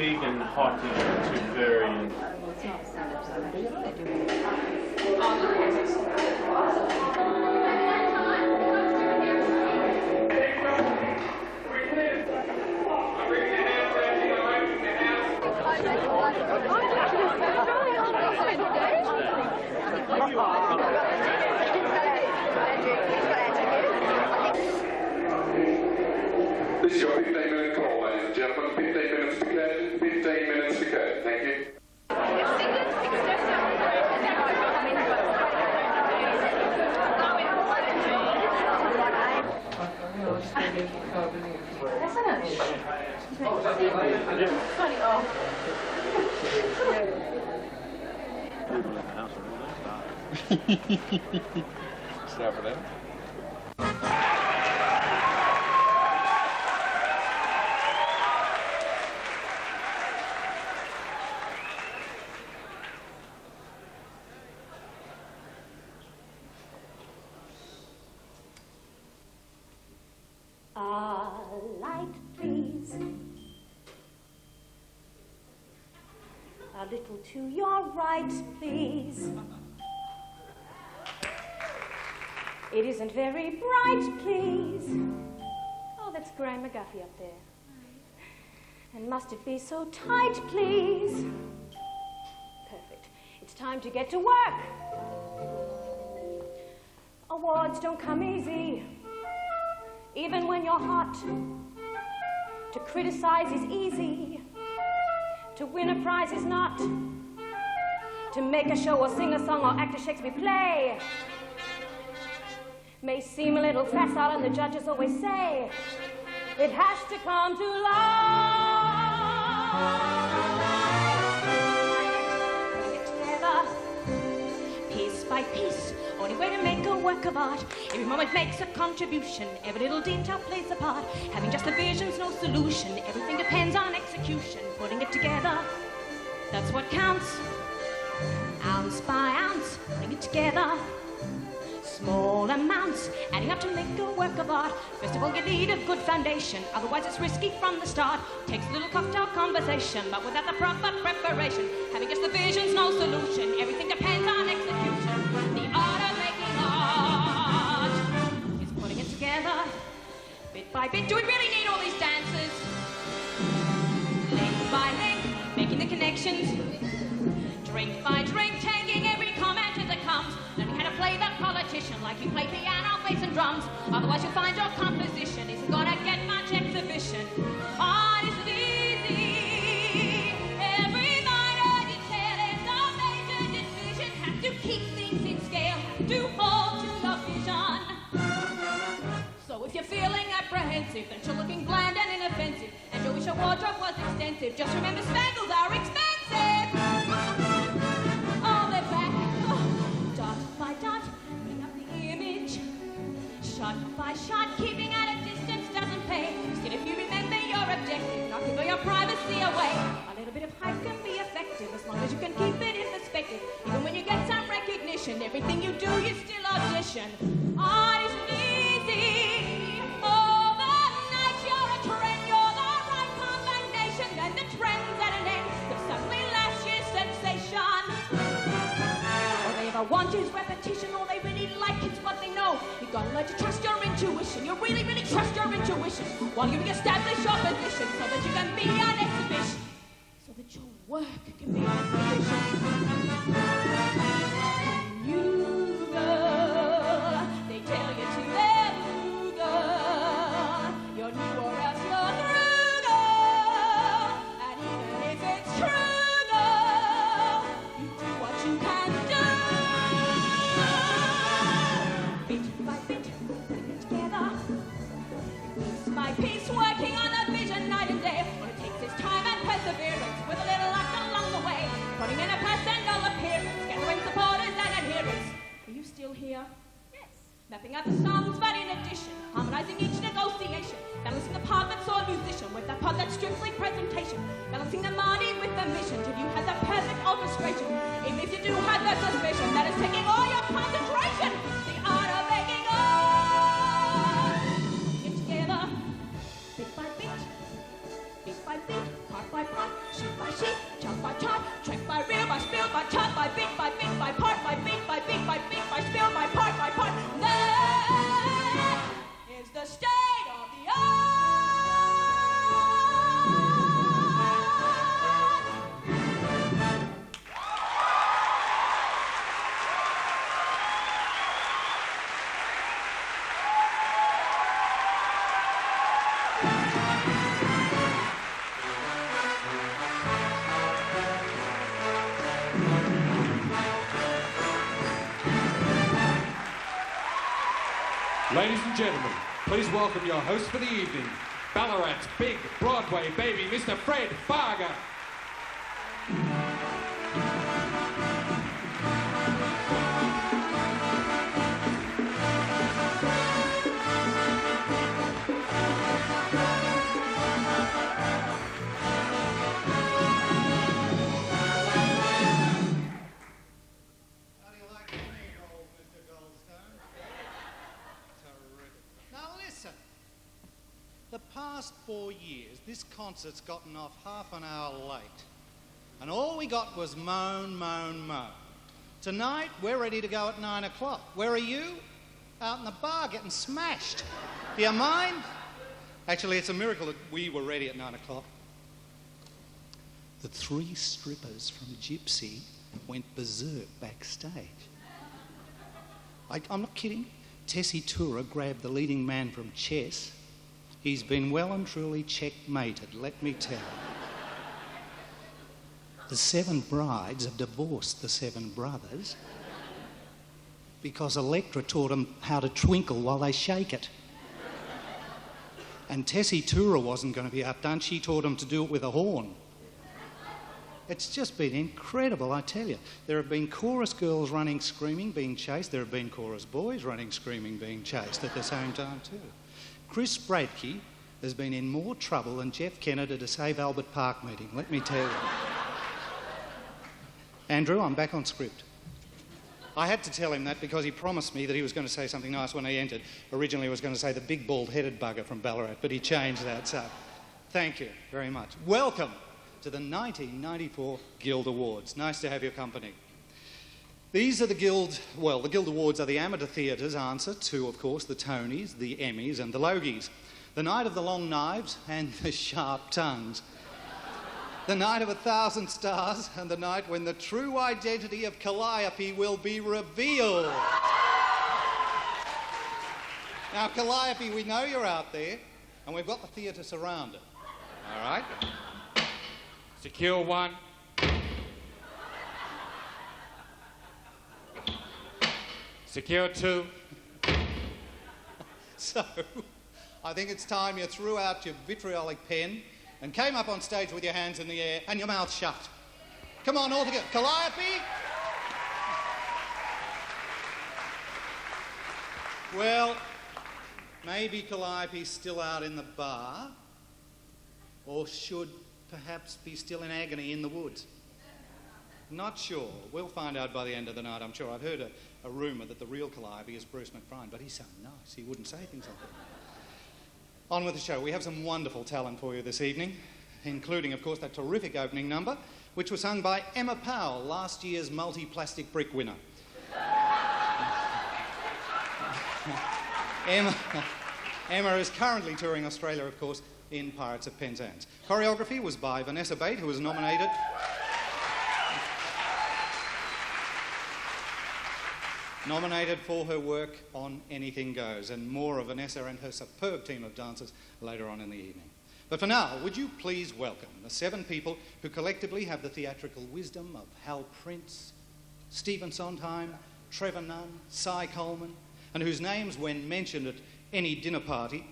big and hot is too varying. It's not standard, so they do. This is your 15-minute call, ladies and gentlemen. 15 minutes to curtain, 15 minutes to curtain. Thank you. Snap for them. A little to your right, please. It isn't very bright, please. Oh, that's Graham McGuffey up there. And must it be so tight, please? Perfect. It's time to get to work. Awards don't come easy, even when you're hot. To criticize is easy. To win a prize is not. To make a show or sing a song or act a Shakespeare play may seem a little facile, and the judges always say it has to come to life. Get together, piece by piece. Only way to make a work of art. Every moment makes a contribution. Every little detail plays a part. Having just a vision's no solution. Everything depends on execution. Putting it together, that's what counts. Ounce by ounce, putting it together. Small amounts, adding up to make a work of art. First of all, you need a good foundation. Otherwise, it's risky from the start. Takes a little cocktail conversation, but without the proper preparation, having just the vision's no solution. Everything depends on execution. The art of making art is putting it together, bit by bit. Do we really need all these dancers? Link by link, making the connections. Drink by drink, taking every comment as it comes. Learning how to play that politician like you play piano, bass and drums. Otherwise you'll find your composition isn't gonna get much exhibition. Art isn't easy. Every minor detail is a major decision. Have to keep things in scale, have to hold to your vision. So if you're feeling apprehensive, then you're looking bland and inoffensive, and you wish your wardrobe was extensive, just remember spangles are expensive. Oh, they're back. Oh, dot by dot, putting up the image. Shot by shot, keeping at a distance doesn't pay. Still, if you remember your objective, not giving your privacy away, a little bit of hype can be effective as long as you can keep it in perspective. Even when you get some recognition, everything you do, you still audition. Art isn't easy. Overnight, you're a trend, you're the right combination. Then the trend's at an end, because suddenly last year's sensation. All they ever want is repetition, all they really like is what they know. You gotta learn to trust your intuition. You really, really trust your intuition while you establish your position so that you can be an exhibition. So that your work can be an exhibition. You girl, they tell you to let you girl. You're new or else you're through, girl. And even if it's true, girl, you do what you can do. Bit by bit, putting it together. Piece by piece, working on a vision night and day. All it takes is time and perseverance, with a little luck along the way. Putting in a personal appearance, gathering supporters and adherents. Are you still here? Yes. Mapping out the songs, but in addition, harmonizing each negotiation. Balancing the part that's all musician with the part that's strictly presentation. Balancing the money with the mission till you have the perfect orchestration. Even if you do have that suspicion, that is taking all your concentration. The art of making art. Get together, bit by bit, part by part, Ladies and gentlemen, please welcome your host for the evening, Ballarat's big Broadway baby, Mr. Fred Fargher. The past 4 years, this concert's gotten off half an hour late. And all we got was moan, moan, moan. Tonight, we're ready to go at 9 o'clock. Where are you? Out in the bar getting smashed. Do you mind? Actually, it's a miracle that we were ready at 9 o'clock. The 3 strippers from Gypsy went berserk backstage. I'm not kidding. Tessie Tura grabbed the leading man from chess. He's been well and truly checkmated, let me tell you. The 7 brides have divorced the 7 brothers because Electra taught them how to twinkle while they shake it. And Tessie Tura wasn't going to be outdone. She taught them to do it with a horn. It's just been incredible, I tell you. There have been chorus girls running, screaming, being chased. There have been chorus boys running, screaming, being chased at the same time too. Chris Bradke has been in more trouble than Jeff Kennett at a Save Albert Park meeting, let me tell you. Andrew, I'm back on script. I had to tell him that because he promised me that he was going to say something nice when he entered. Originally he was going to say the big bald-headed bugger from Ballarat, but he changed that, so thank you very much. Welcome to the 1994 Guild Awards. Nice to have your company. These are the Guild Awards are the amateur theatre's answer to, of course, the Tonys, the Emmys and the Logies. The night of the long knives and the sharp tongues. The night of 1,000 stars and the night when the true identity of Calliope will be revealed. Now, Calliope, we know you're out there and we've got the theatre surrounded. All right? Secure 1. Secure 2. So, I think it's time you threw out your vitriolic pen and came up on stage with your hands in the air and your mouth shut. Come on, all together. Calliope? Well, maybe Calliope's still out in the bar, or should perhaps be still in agony in the woods. Not sure. We'll find out by the end of the night, I'm sure. I've heard a rumour that the real Calliope is Bruce McBride, but he's so nice, he wouldn't say things like that. On with the show. We have some wonderful talent for you this evening, including, of course, that terrific opening number, which was sung by Emma Powell, last year's multi-plastic brick winner. Emma is currently touring Australia, of course, in Pirates of Penzance. Choreography was by Vanessa Bate, who was nominated for her work on Anything Goes, and more of Vanessa and her superb team of dancers later on in the evening. But for now, would you please welcome the 7 people who collectively have the theatrical wisdom of Hal Prince, Stephen Sondheim, Trevor Nunn, Cy Coleman, and whose names, when mentioned at any dinner party,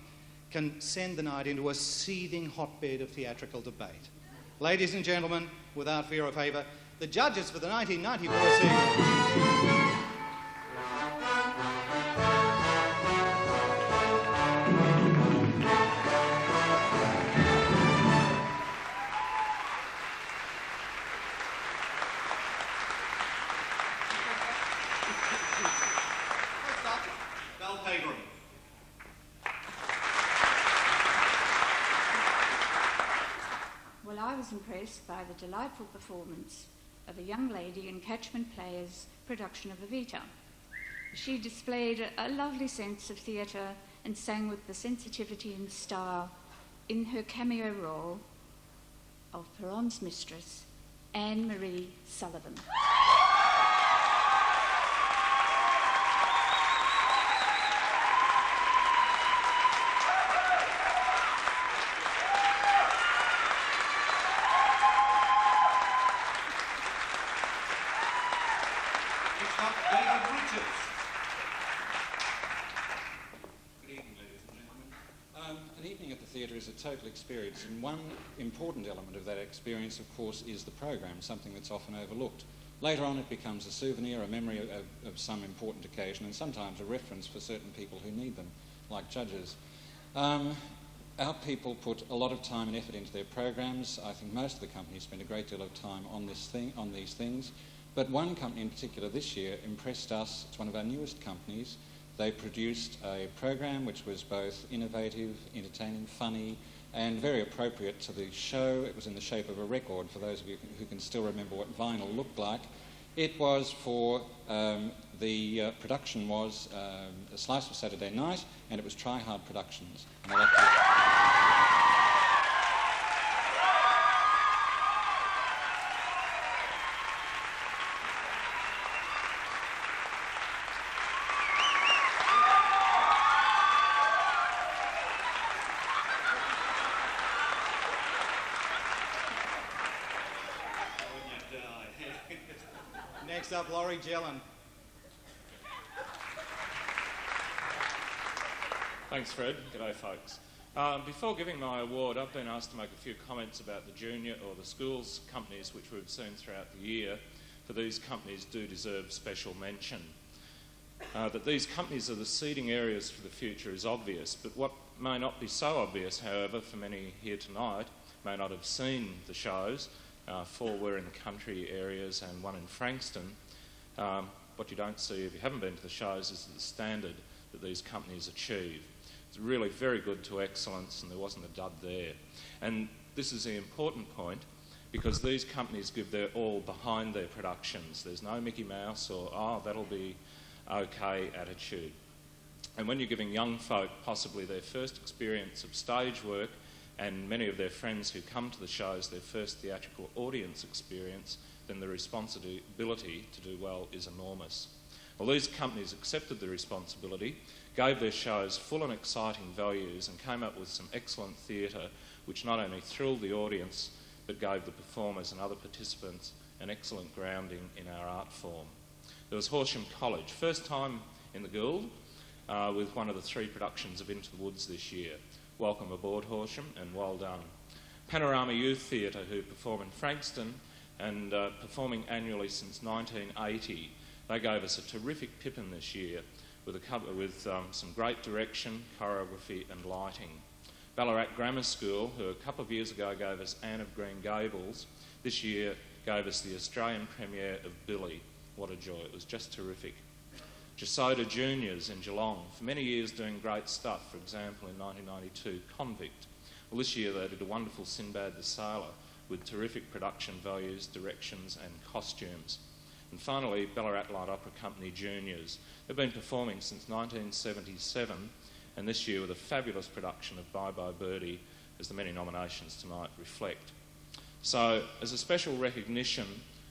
can send the night into a seething hotbed of theatrical debate. Ladies and gentlemen, without fear or favour, the judges for the 1994 season. Well, I was impressed by the delightful performance of a young lady in Catchment Player's production of Evita. She displayed a lovely sense of theatre and sang with the sensitivity and style in her cameo role of Perron's mistress, Anne-Marie Sullivan. An evening at the theatre is a total experience, and one important element of that experience, of course, is the program, something that's often overlooked. Later on it becomes a souvenir, a memory of some important occasion, and sometimes a reference for certain people who need them, like judges. Our people put a lot of time and effort into their programs. I think most of the companies spend a great deal of time on these things. But one company in particular this year impressed us. It's one of our newest companies. They produced a program which was both innovative, entertaining, funny, and very appropriate to the show. It was in the shape of a record, for those of you who can still remember what vinyl looked like. It was for, the production was A Slice of Saturday Night, and it was TriHard Productions. And I'd like to... Next up, Laurie Gellin. Thanks, Fred. G'day, folks. Before giving my award, I've been asked to make a few comments about the junior or the schools companies which we've seen throughout the year. For these companies do deserve special mention. That these companies are the seeding areas for the future is obvious, but what may not be so obvious, however, for many here tonight, may not have seen the shows. 4 were in the country areas and 1 in Frankston. What you don't see if you haven't been to the shows is the standard that these companies achieve. It's really very good to excellence, and there wasn't a dud there. And this is the important point, because these companies give their all behind their productions. There's no Mickey Mouse or, oh, that'll be okay attitude. And when you're giving young folk possibly their first experience of stage work, and many of their friends who come to the shows their first theatrical audience experience, then the responsibility to do well is enormous. Well, these companies accepted the responsibility, gave their shows full and exciting values, and came up with some excellent theatre which not only thrilled the audience but gave the performers and other participants an excellent grounding in our art form. There was Horsham College, first time in the Guild, with one of the 3 productions of Into the Woods this year. Welcome aboard, Horsham, and well done. Panorama Youth Theatre, who perform in Frankston and performing annually since 1980. They gave us a terrific pippin this year with some great direction, choreography and lighting. Ballarat Grammar School, who a couple of years ago gave us Anne of Green Gables, this year gave us the Australian premiere of Billy. What a joy, it was just terrific. Jasoda Juniors in Geelong, for many years doing great stuff, for example in 1992, Convict. Well, this year they did a wonderful Sinbad the Sailor with terrific production values, directions and costumes. And finally, Ballarat Light Opera Company Juniors. They've been performing since 1977, and this year with a fabulous production of Bye Bye Birdie, as the many nominations tonight reflect. So, as a special recognition,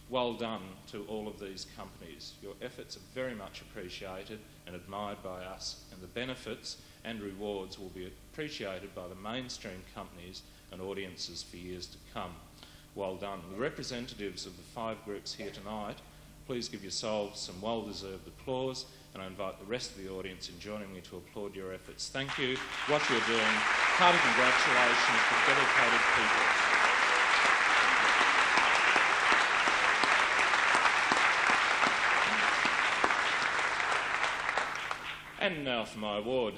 well done to all of these companies. Your efforts are very much appreciated and admired by us, and the benefits and rewards will be appreciated by the mainstream companies and audiences for years to come. Well done. The representatives of the 5 groups here tonight, please give yourselves some well-deserved applause, and I invite the rest of the audience in joining me to applaud your efforts. Thank you. What you're doing, hearty congratulations to dedicated people. And now for my award.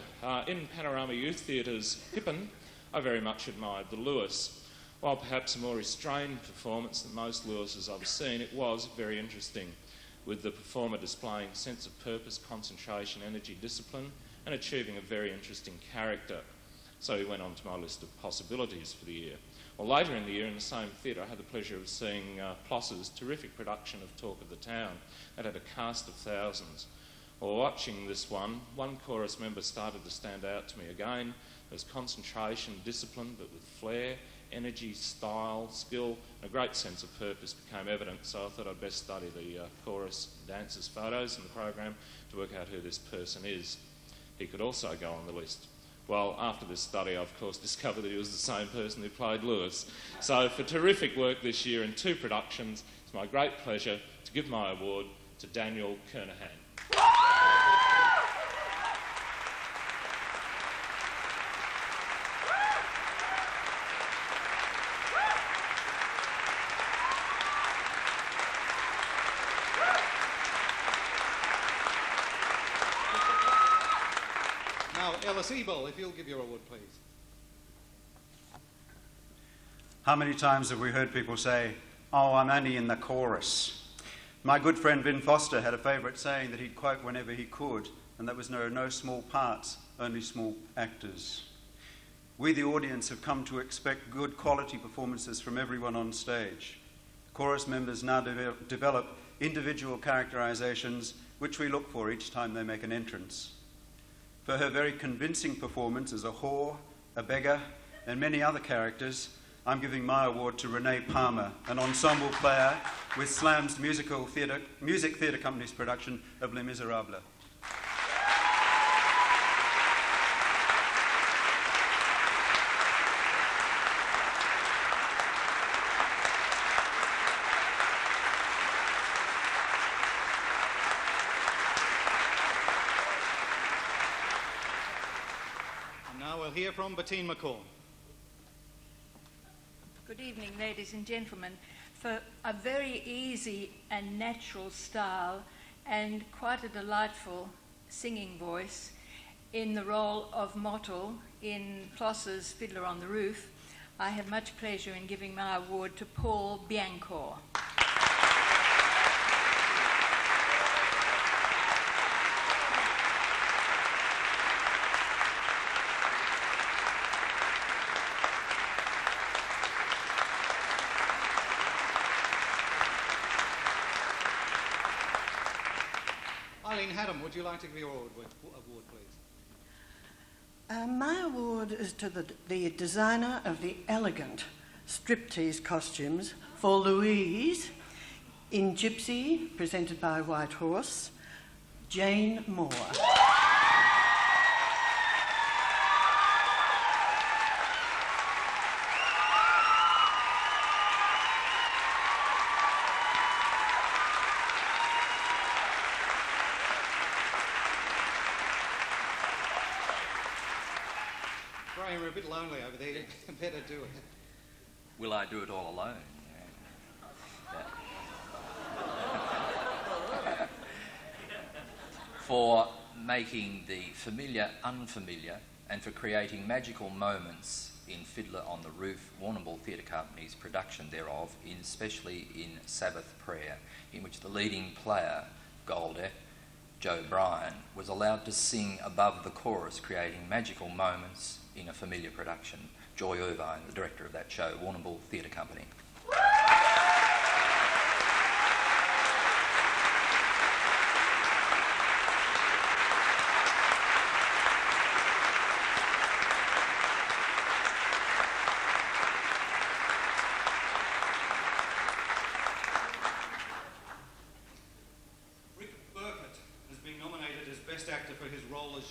In Panorama Youth Theatre's Pippin, I very much admired the Lewis. While perhaps a more restrained performance than most Lewises I've seen, it was very interesting, with the performer displaying sense of purpose, concentration, energy, discipline, and achieving a very interesting character. So he went on to my list of possibilities for the year. Well, later in the year in the same theatre, I had the pleasure of seeing Ploss's terrific production of Talk of the Town. That had a cast of thousands. Well, watching this one chorus member started to stand out to me again. There was concentration, discipline, but with flair, energy, style, skill, and a great sense of purpose became evident, so I thought I'd best study the chorus dancers' photos in the program to work out who this person is. He could also go on the list. Well, after this study, I, of course, discovered that he was the same person who played Lewis. So for terrific work this year in 2 productions, it's my great pleasure to give my award to Daniel Kernahan. Alice Ebel, if you'll give your award, please. How many times have we heard people say, "Oh, I'm only in the chorus"? My good friend Vin Foster had a favourite saying that he'd quote whenever he could, and that was no small parts, only small actors. We, the audience, have come to expect good quality performances from everyone on stage. Chorus members now develop individual characterizations which we look for each time they make an entrance. For her very convincing performance as a whore, a beggar, and many other characters, I'm giving my award to Renee Palmer, an ensemble player with Slam's Music Theatre Company's production of Les Misérables. And now we'll hear from Bettine McCall. Good evening, ladies and gentlemen. For a very easy and natural style and quite a delightful singing voice in the role of Mottle in Plosser's Fiddler on the Roof, I have much pleasure in giving my award to Paul Biancourt. Adam, would you like to give your award, please? My award is to the designer of the elegant striptease costumes for Louise in Gypsy, presented by Whitehorse, Jane Moore. Graham, we're a bit lonely over there. You better do it. Will I do it all alone? Yeah. For making the familiar unfamiliar and for creating magical moments in Fiddler on the Roof, Warrnambool Theatre Company's production thereof, especially in Sabbath Prayer, in which the leading player, Golder, Joe Bryan, was allowed to sing above the chorus, creating magical moments in a familiar production. Joy Irvine, the director of that show, Warrnambool Theatre Company.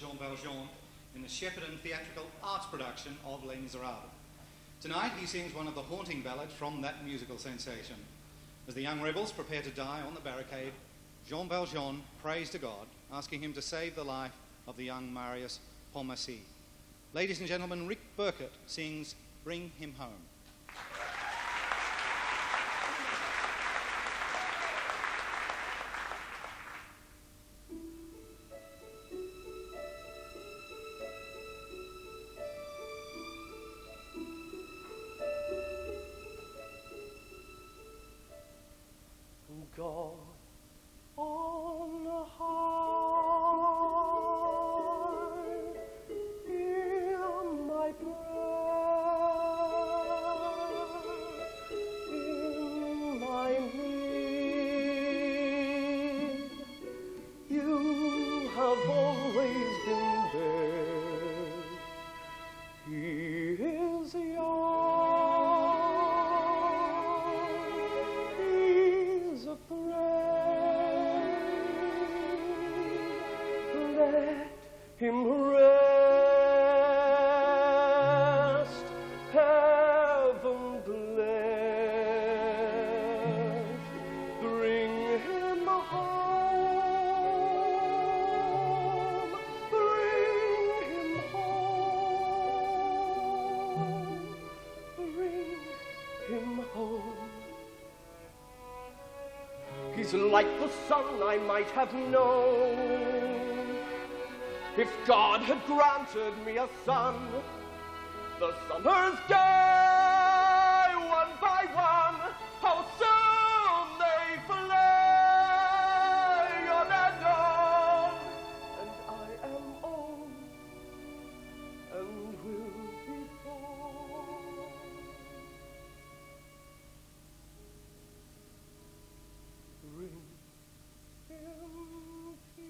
Jean Valjean in the Shepparton theatrical arts production of Les Misérables. Tonight he sings one of the haunting ballads from that musical sensation. As the young rebels prepare to die on the barricade, Jean Valjean prays to God, asking him to save the life of the young Marius Pontmercy. Ladies and gentlemen, Rick Burkett sings Bring Him Home. God on high, hear my prayer in my need. You have always been there. He is young. Him rest, heaven blessed, bring him home, bring him home, bring him home. He's like the sun I might have known, if God had granted me a son, the summer's day, one by one, how soon they play on and on, and I am old and will be born. Ring him peace,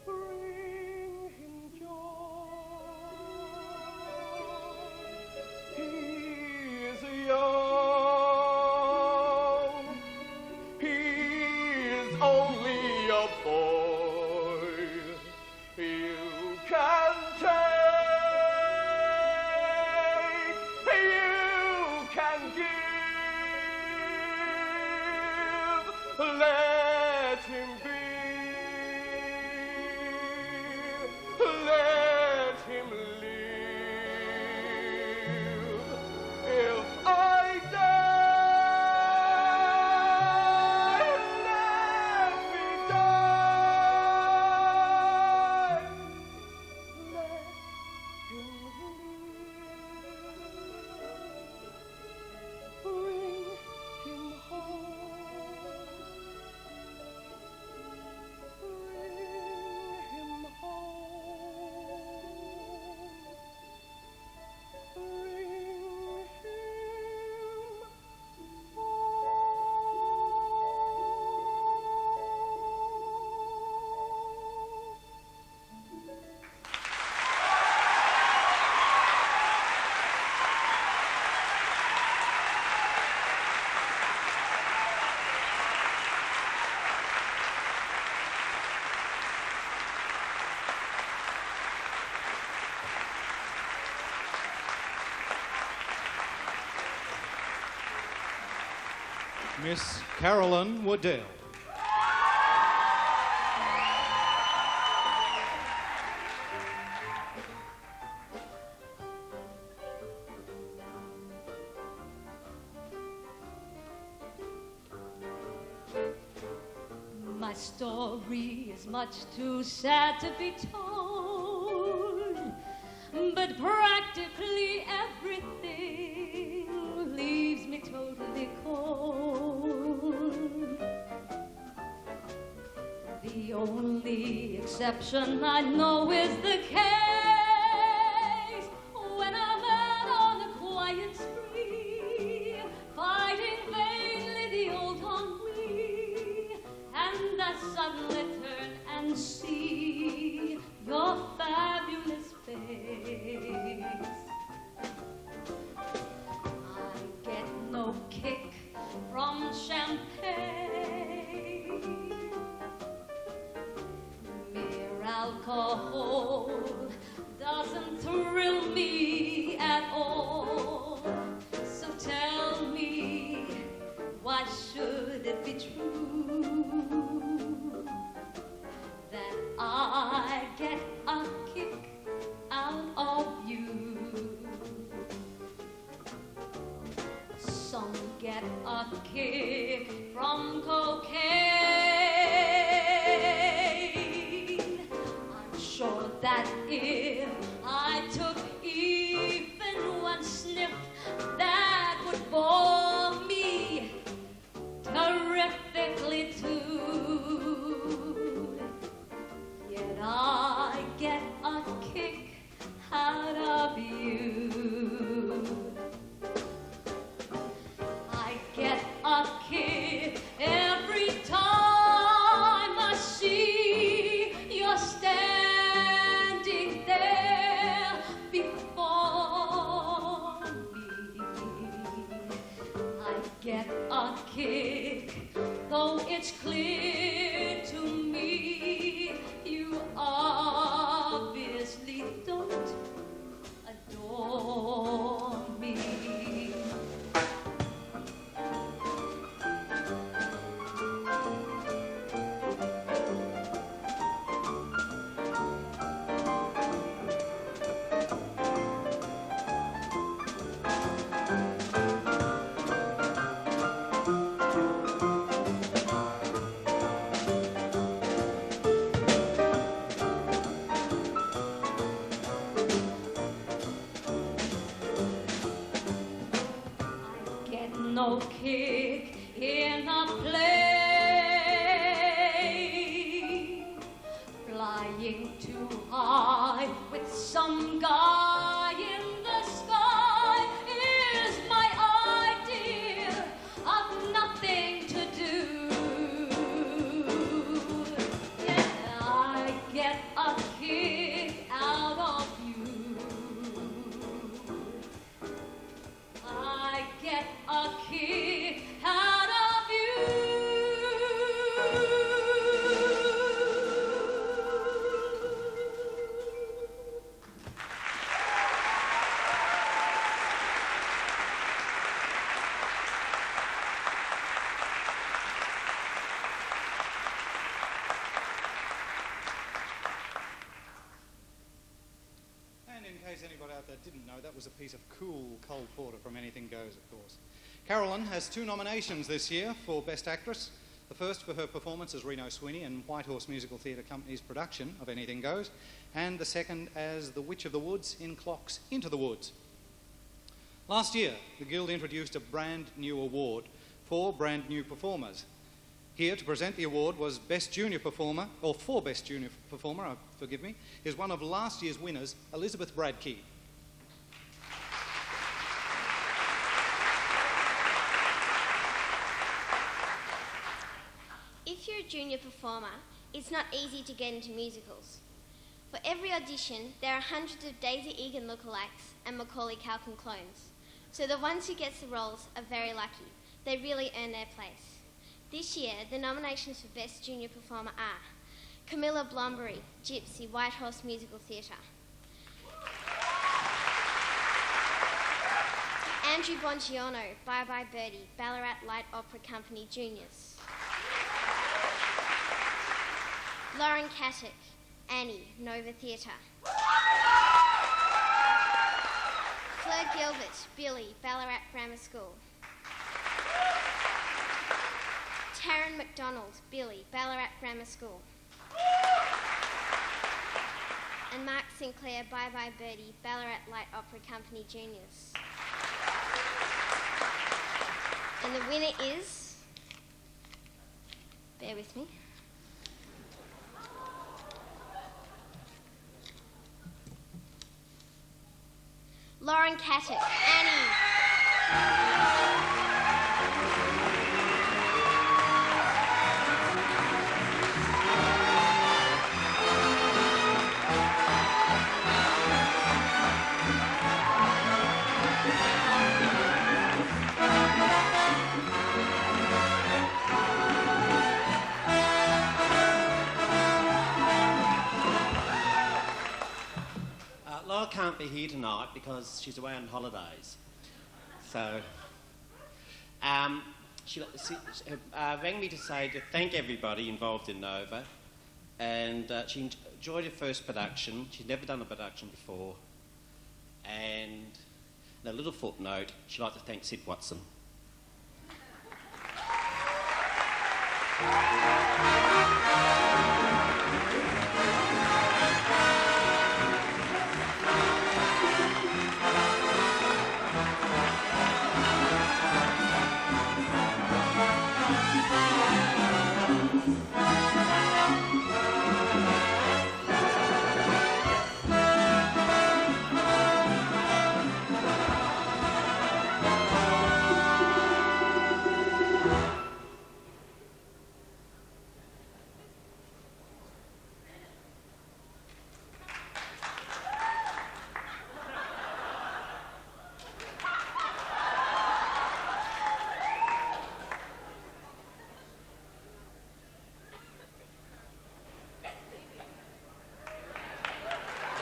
bring him joy. He is young, he is only a boy. You can take, you can give, let him be, let him live. If I die, let me die. Let him live. Bring him home. Bring him home. Bring him Miss Carolyn Waddell. My story is much too sad to be told, but practically everything leaves me totally cold. The only exception I know is the case when I'm out on a quiet spree, fighting vainly the old ennui, and I suddenly turn and see your fabulous face. I get no kick from champagne. Mere alcohol doesn't thrill me at all. So tell me, why should it be true that I get a kick out of you? Some get a kick from cocaine. I'm sure that if I took even one sniff, that would bore me terrifically too. Yet I get a kick out of you. I get a kick every time I see you're standing there before me. I get a kick, though it's clear to me you obviously don't adore me. no kick in the play. Flying too high with some guy in the sky is my idea of nothing to do. Yeah, I get a kick out of you. I get a kick out of you. And in case anybody out there didn't know, that was a piece of cool cold porter from Anything Goes, of course. Carolyn has 2 nominations this year for Best Actress. The first for her performance as Reno Sweeney in Whitehorse Musical Theatre Company's production of Anything Goes, and the second as the Witch of the Woods in CLOC's Into the Woods. Last year, the Guild introduced a brand new award for brand new performers. Here to present the award was Best Junior Performer, or for Best Junior Performer, forgive me, is one of last year's winners, Elizabeth Bradke. If you're a junior performer, it's not easy to get into musicals. For every audition, there are hundreds of Daisy Egan lookalikes and Macaulay Culkin clones. So the ones who get the roles are very lucky. They really earn their place. This year, the nominations for Best Junior Performer are Camilla Blombury, Gypsy, Whitehorse Musical Theatre. Andrew Bongiorno, Bye Bye Birdie, Ballarat Light Opera Company Juniors. Lauren Kattock, Annie, Nova Theatre. Fleur Gilbert, Billy, Ballarat Grammar School. Taryn McDonald, Billy, Ballarat Grammar School. And Mark Sinclair, Bye Bye Birdie, Ballarat Light Opera Company Juniors. And the winner is, bear with me, Lauren Kattock, Annie. Laura can't be here tonight because she's away on holidays. So, she rang me to thank everybody involved in Nova, and she enjoyed her first production. She'd never done a production before, and in a little footnote, she'd like to thank Sid Watson.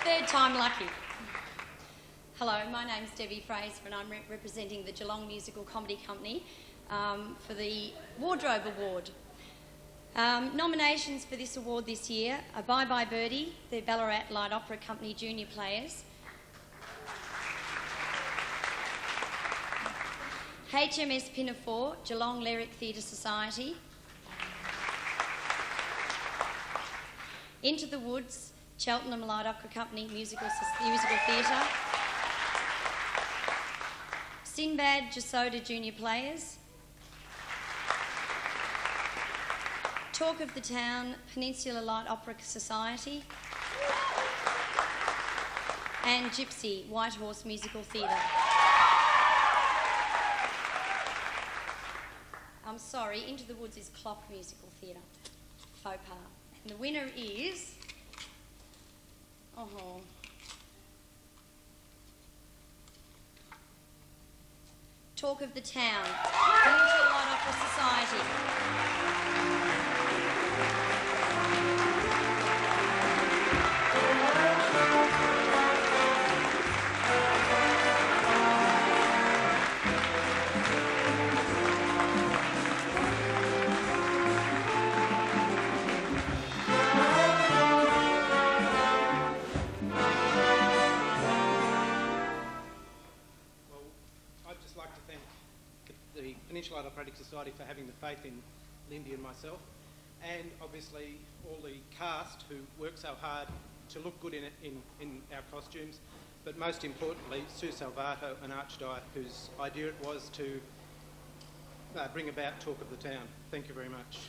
Third time lucky. Hello, my name's Debbie Fraser and I'm representing the Geelong Musical Comedy Company for the Wardrobe Award. Nominations for this award this year are Bye Bye Birdie, the Ballarat Light Opera Company Junior Players, HMS Pinafore, Geelong Lyric Theatre Society, Into the Woods, Cheltenham Light Opera Company Musical Theatre, Sinbad Jasoda Junior Players, Talk of the Town Peninsula Light Opera Society, and Gypsy Whitehorse Musical Theatre. I'm sorry, Into the Woods is CLOC Musical Theatre, faux pas. And the winner is... Talk of the Town, Peninsula Light Opera Society. Peninsula Light Operatic Society for having the faith in Lindy and myself, and obviously all the cast who work so hard to look good in our costumes, but most importantly Sue Salvato and Arch Dyer, whose idea it was to bring about Talk of the Town. Thank you very much.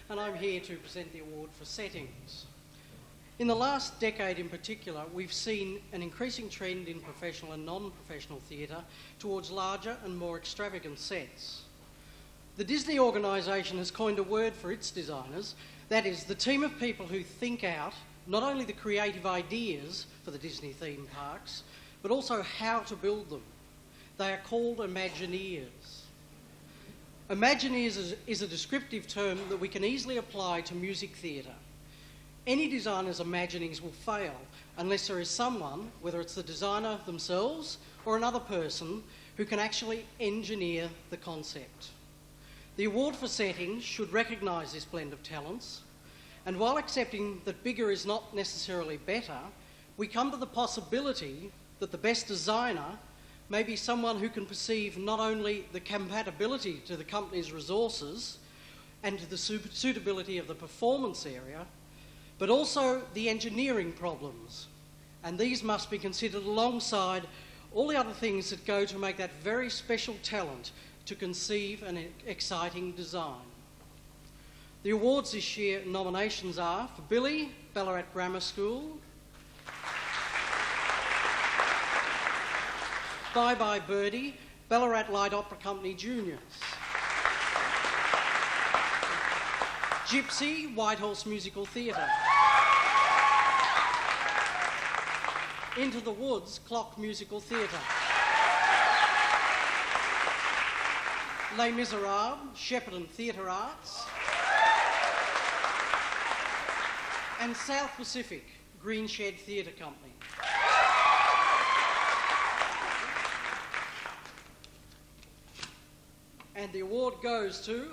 And I'm here to present the award for settings. In the last decade in particular, we've seen an increasing trend in professional and non-professional theatre towards larger and more extravagant sets. The Disney organisation has coined a word for its designers, that is, the team of people who think out not only the creative ideas for the Disney theme parks, but also how to build them. They are called Imagineers. Imagineers is a descriptive term that we can easily apply to music theatre. Any designer's imaginings will fail unless there is someone, whether it's the designer themselves or another person, who can actually engineer the concept. The award for settings should recognise this blend of talents, and while accepting that bigger is not necessarily better, we come to the possibility that the best designer may be someone who can perceive not only the compatibility to the company's resources and to the suitability of the performance area, but also the engineering problems. And these must be considered alongside all the other things that go to make that very special talent to conceive an exciting design. The awards this year nominations are for Billy, Ballarat Grammar School, Bye Bye Birdie, Ballarat Light Opera Company Juniors, Gypsy, Whitehorse Musical Theatre, Into the Woods, CLOC Musical Theatre, Les Misérables, Shepparton Theatre Arts, and South Pacific, Green Shed Theatre Company. And the award goes to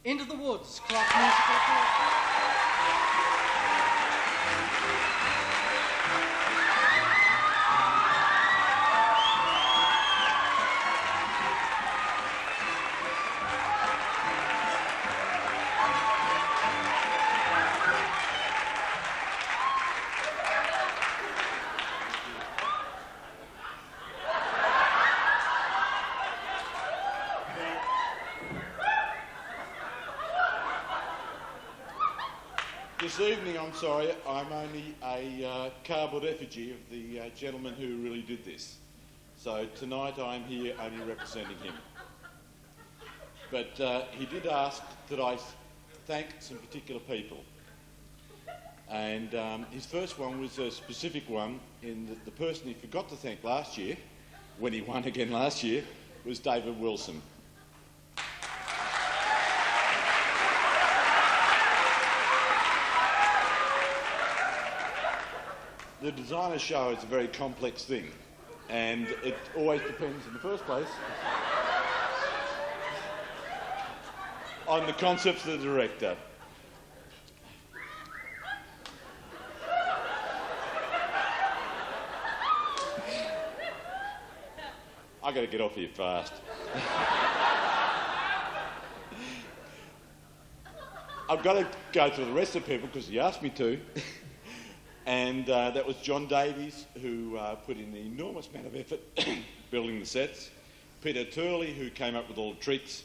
Into the Woods, CLOC Musical Theatre. This evening, I'm sorry, I'm only a cardboard effigy of the gentleman who really did this. So tonight I'm here only representing him. But he did ask that I thank some particular people. And his first one was a specific one in that the person he forgot to thank last year, when he won again last year, was David Wilson. The designer show is a very complex thing, and it always depends in the first place. on the concepts of the director. I got to get off here fast. I've got to go through the rest of the people because he asked me to. And that was John Davies, who put in an enormous amount of effort building the sets. Peter Turley, who came up with all the tricks.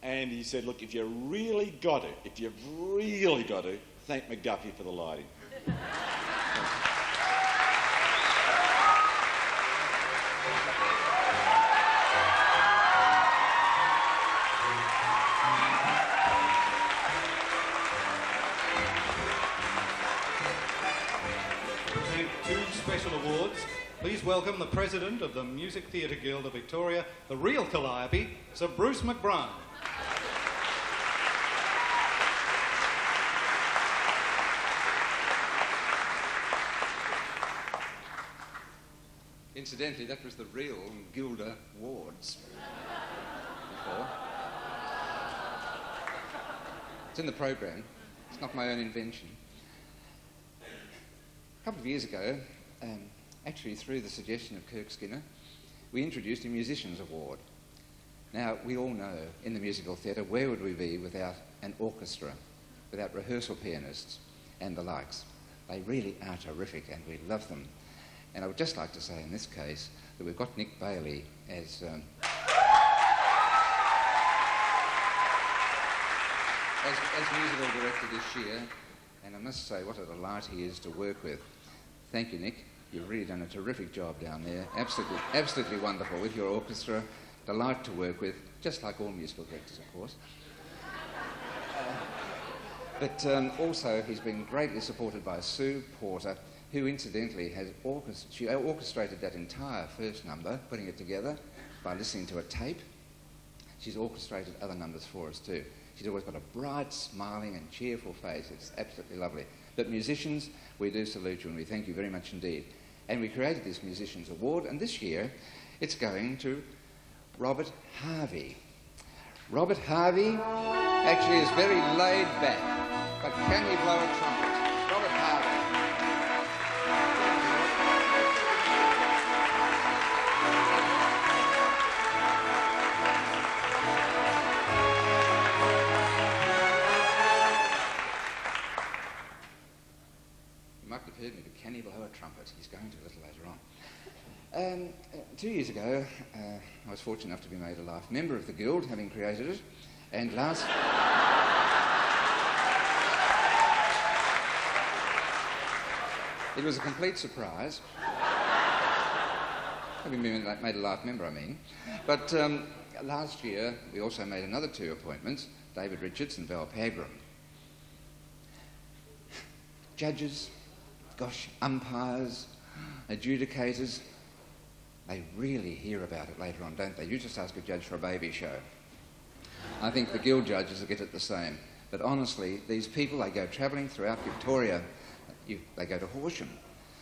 And he said, look, if you've really got to, thank McGuffey for the lighting. Please welcome the President of the Music Theatre Guild of Victoria, the real Calliope, Sir Bruce McBride. Incidentally, that was the real Gilda Wards before. It's in the program. It's not my own invention. A couple of years ago, actually through the suggestion of Kirk Skinner, we introduced a Musicians Award. Now, we all know in the musical theatre, where would we be without an orchestra, without rehearsal pianists and the likes? They really are terrific and we love them. And I would just like to say in this case that we've got Nick Bailey as musical director this year, and I must say what a delight he is to work with. Thank you, Nick. You've really done a terrific job down there. Absolutely wonderful with your orchestra. Delight to work with, just like all musical directors, of course. But also, he's been greatly supported by Sue Porter, who incidentally has orchestrated that entire first number, putting it together by listening to a tape. She's orchestrated other numbers for us too. She's always got a bright, smiling and cheerful face. It's absolutely lovely. But musicians, we do salute you and we thank you very much indeed. And we created this Musicians Award, and this year it's going to Robert Harvey. Robert Harvey actually is very laid back, but can he blow a trumpet? Robert Harvey. You might have heard me, but can he blow a trumpet? He's going to a little later on. 2 years ago, I was fortunate enough to be made a life member of the Guild, having created it, and last... It was a complete surprise. Having been made a life member, I mean. But last year, we also made another 2 appointments, David Richards and Val Pagram. Judges, gosh, umpires, adjudicators, they really hear about it later on, don't they? You just ask a judge for a baby show. I think the Guild judges will get it the same. But honestly, these people, they go travelling throughout Victoria. They go to Horsham,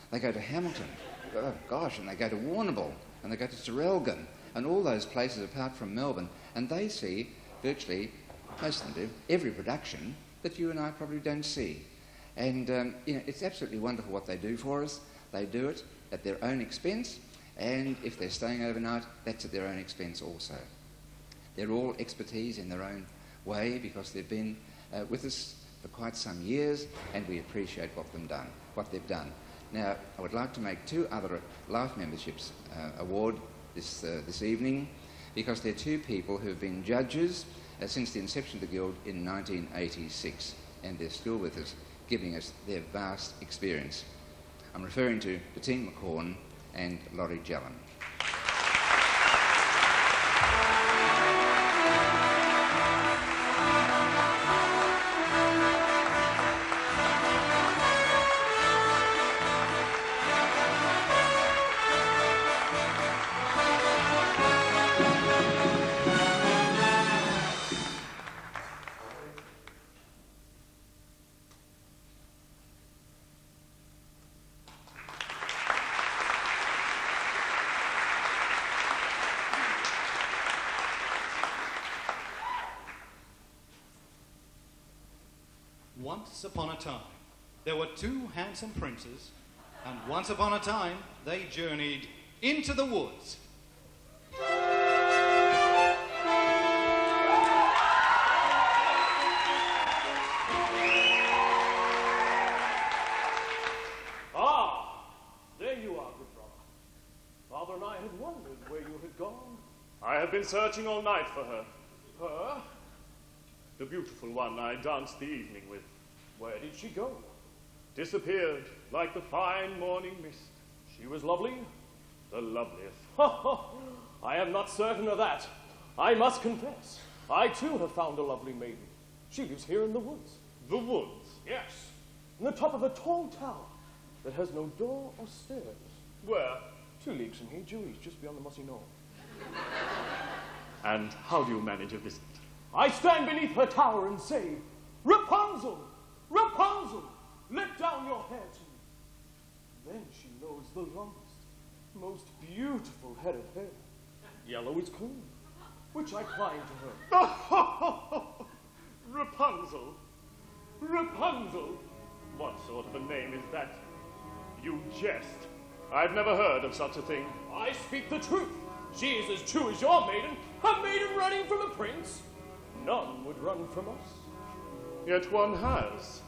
they go to Hamilton, oh gosh, and they go to Warrnambool, and they go to Traralgon, and all those places apart from Melbourne, and they see virtually, most of them do, every production that you and I probably don't see. And it's absolutely wonderful what they do for us. They do it at their own expense, and if they're staying overnight, that's at their own expense also. They're all expertise in their own way because they've been with us for quite some years, and we appreciate what they've done. Now, I would like to make 2 other life memberships award this evening, because they're 2 people who have been judges since the inception of the Guild in 1986, and they're still with us, giving us their vast experience. I'm referring to Bettine McCorn and Laurie Gellan. once upon a time, there were two handsome princes, and once upon a time, they journeyed into the woods. Ah, there you are, good brother. Father and I had wondered where you had gone. I have been searching all night for her. Her? The beautiful one I danced the evening with. Where did she go? Disappeared like the fine morning mist. She was lovely, the loveliest. I am not certain of that. I must confess, I too have found a lovely maiden. She lives here in the woods. The woods? Yes. On the top of a tall tower that has no door or stairs. Where? 2 leagues from here, Dewey's, just beyond the mossy knoll. And how do you manage a visit? I stand beneath her tower and say, Rapunzel, Rapunzel, let down your hair to me. Then she knows the longest, most beautiful head of hair. Yellow is clean, which I climb to her. Rapunzel, Rapunzel, what sort of a name is that? You jest. I've never heard of such a thing. I speak the truth. She is as true as your maiden, a maiden running from a prince. None would run from us. Yet one has.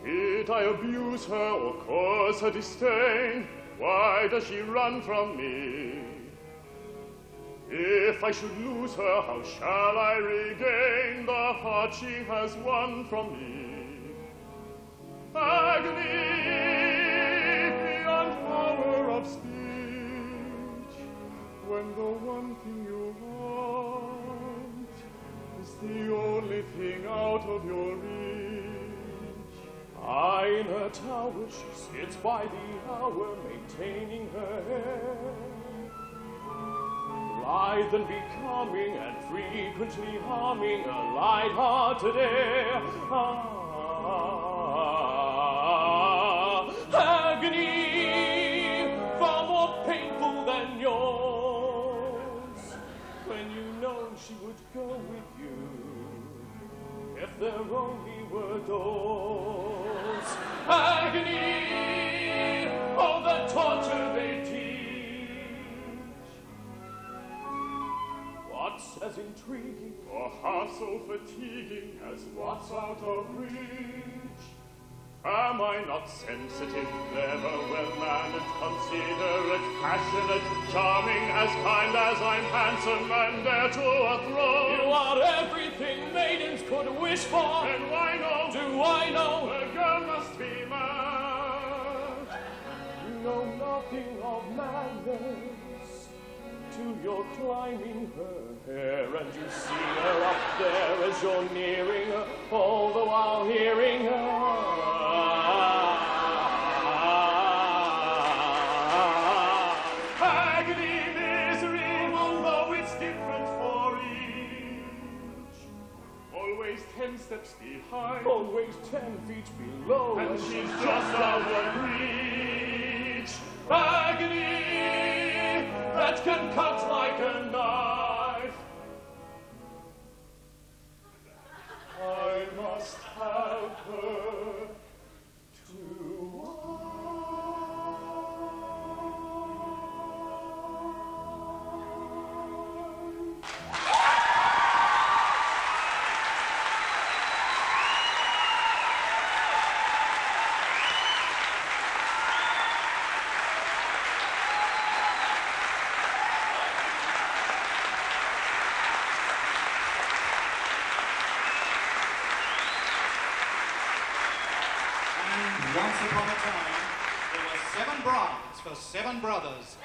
Did I abuse her or cause her disdain? Why does she run from me? If I should lose her, how shall I regain the heart she has won from me? Agony beyond power of speech, when the one thing you want is the only thing out of your reach. In her tower she sits by the hour, maintaining her hair, blithe and becoming, and frequently humming a light-hearted air. Agony, far more painful than yours, when you know she would go with you, if there only were doors. Agony, oh, the torture they teach. What's as intriguing or half so fatiguing as what's out of reach? Am I not sensitive, clever, well-mannered, considerate, passionate, charming, as kind as I'm handsome and heir to a throne? You are everything maidens could wish for. And why no? Do I know? The girl must be mad. You know nothing of madness till you're climbing her hair, and you see her up there as you're nearing her, all the while hearing her. Agony, misery, although it's different for each. Always 10 steps behind, always 10 feet below, and she's just out of reach. Agony that can cut like a knife. I must have her to Once upon a time, there were 7 brides for 7 brothers.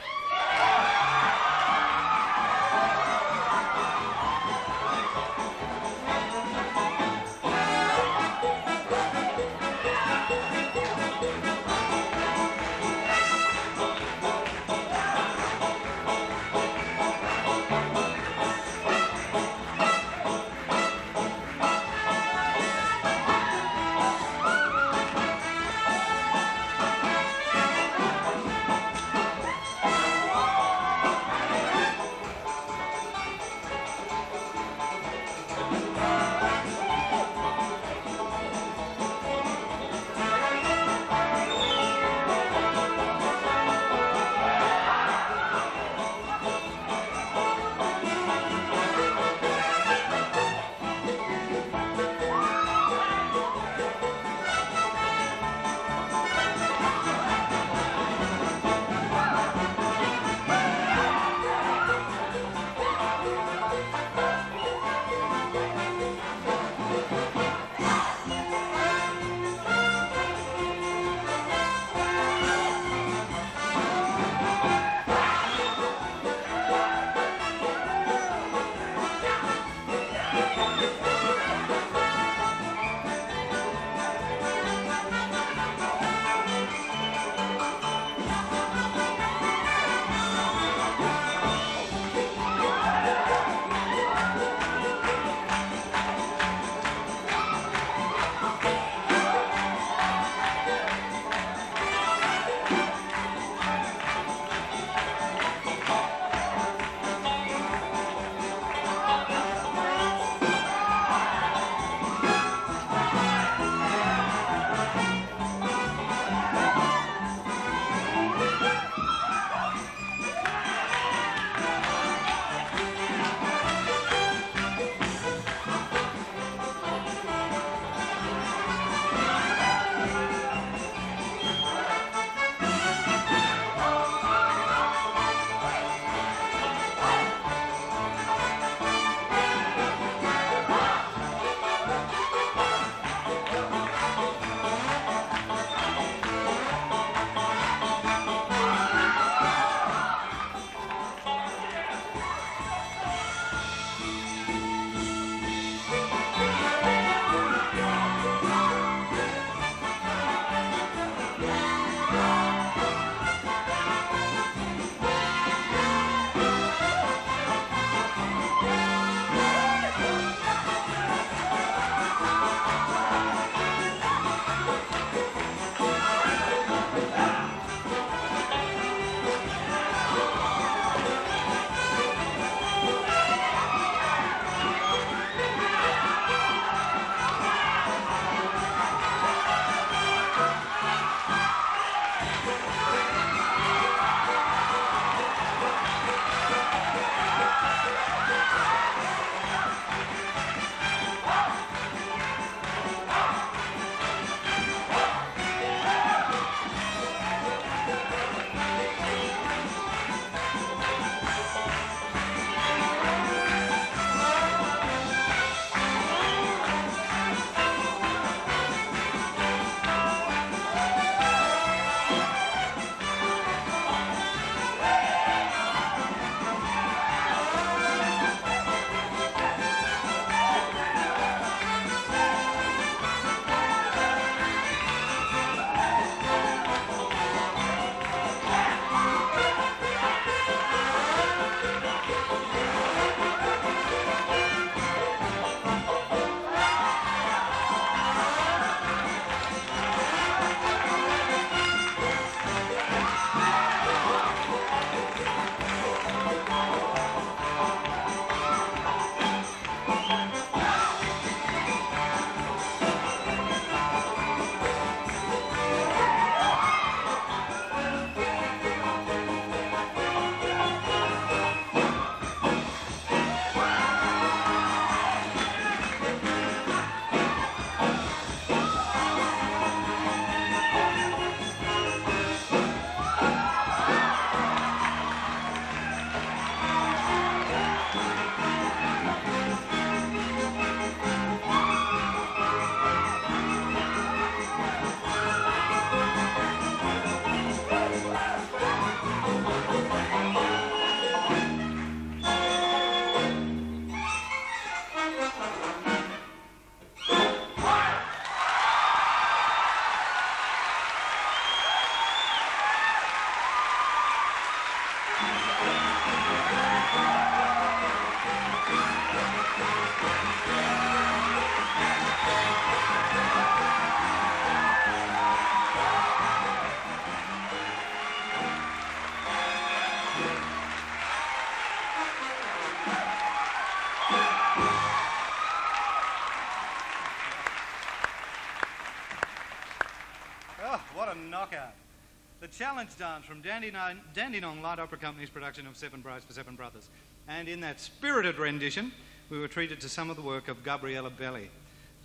challenge dance from Dandenong Light Opera Company's production of Seven Brides for Seven Brothers. And in that spirited rendition, we were treated to some of the work of Gabriella Belli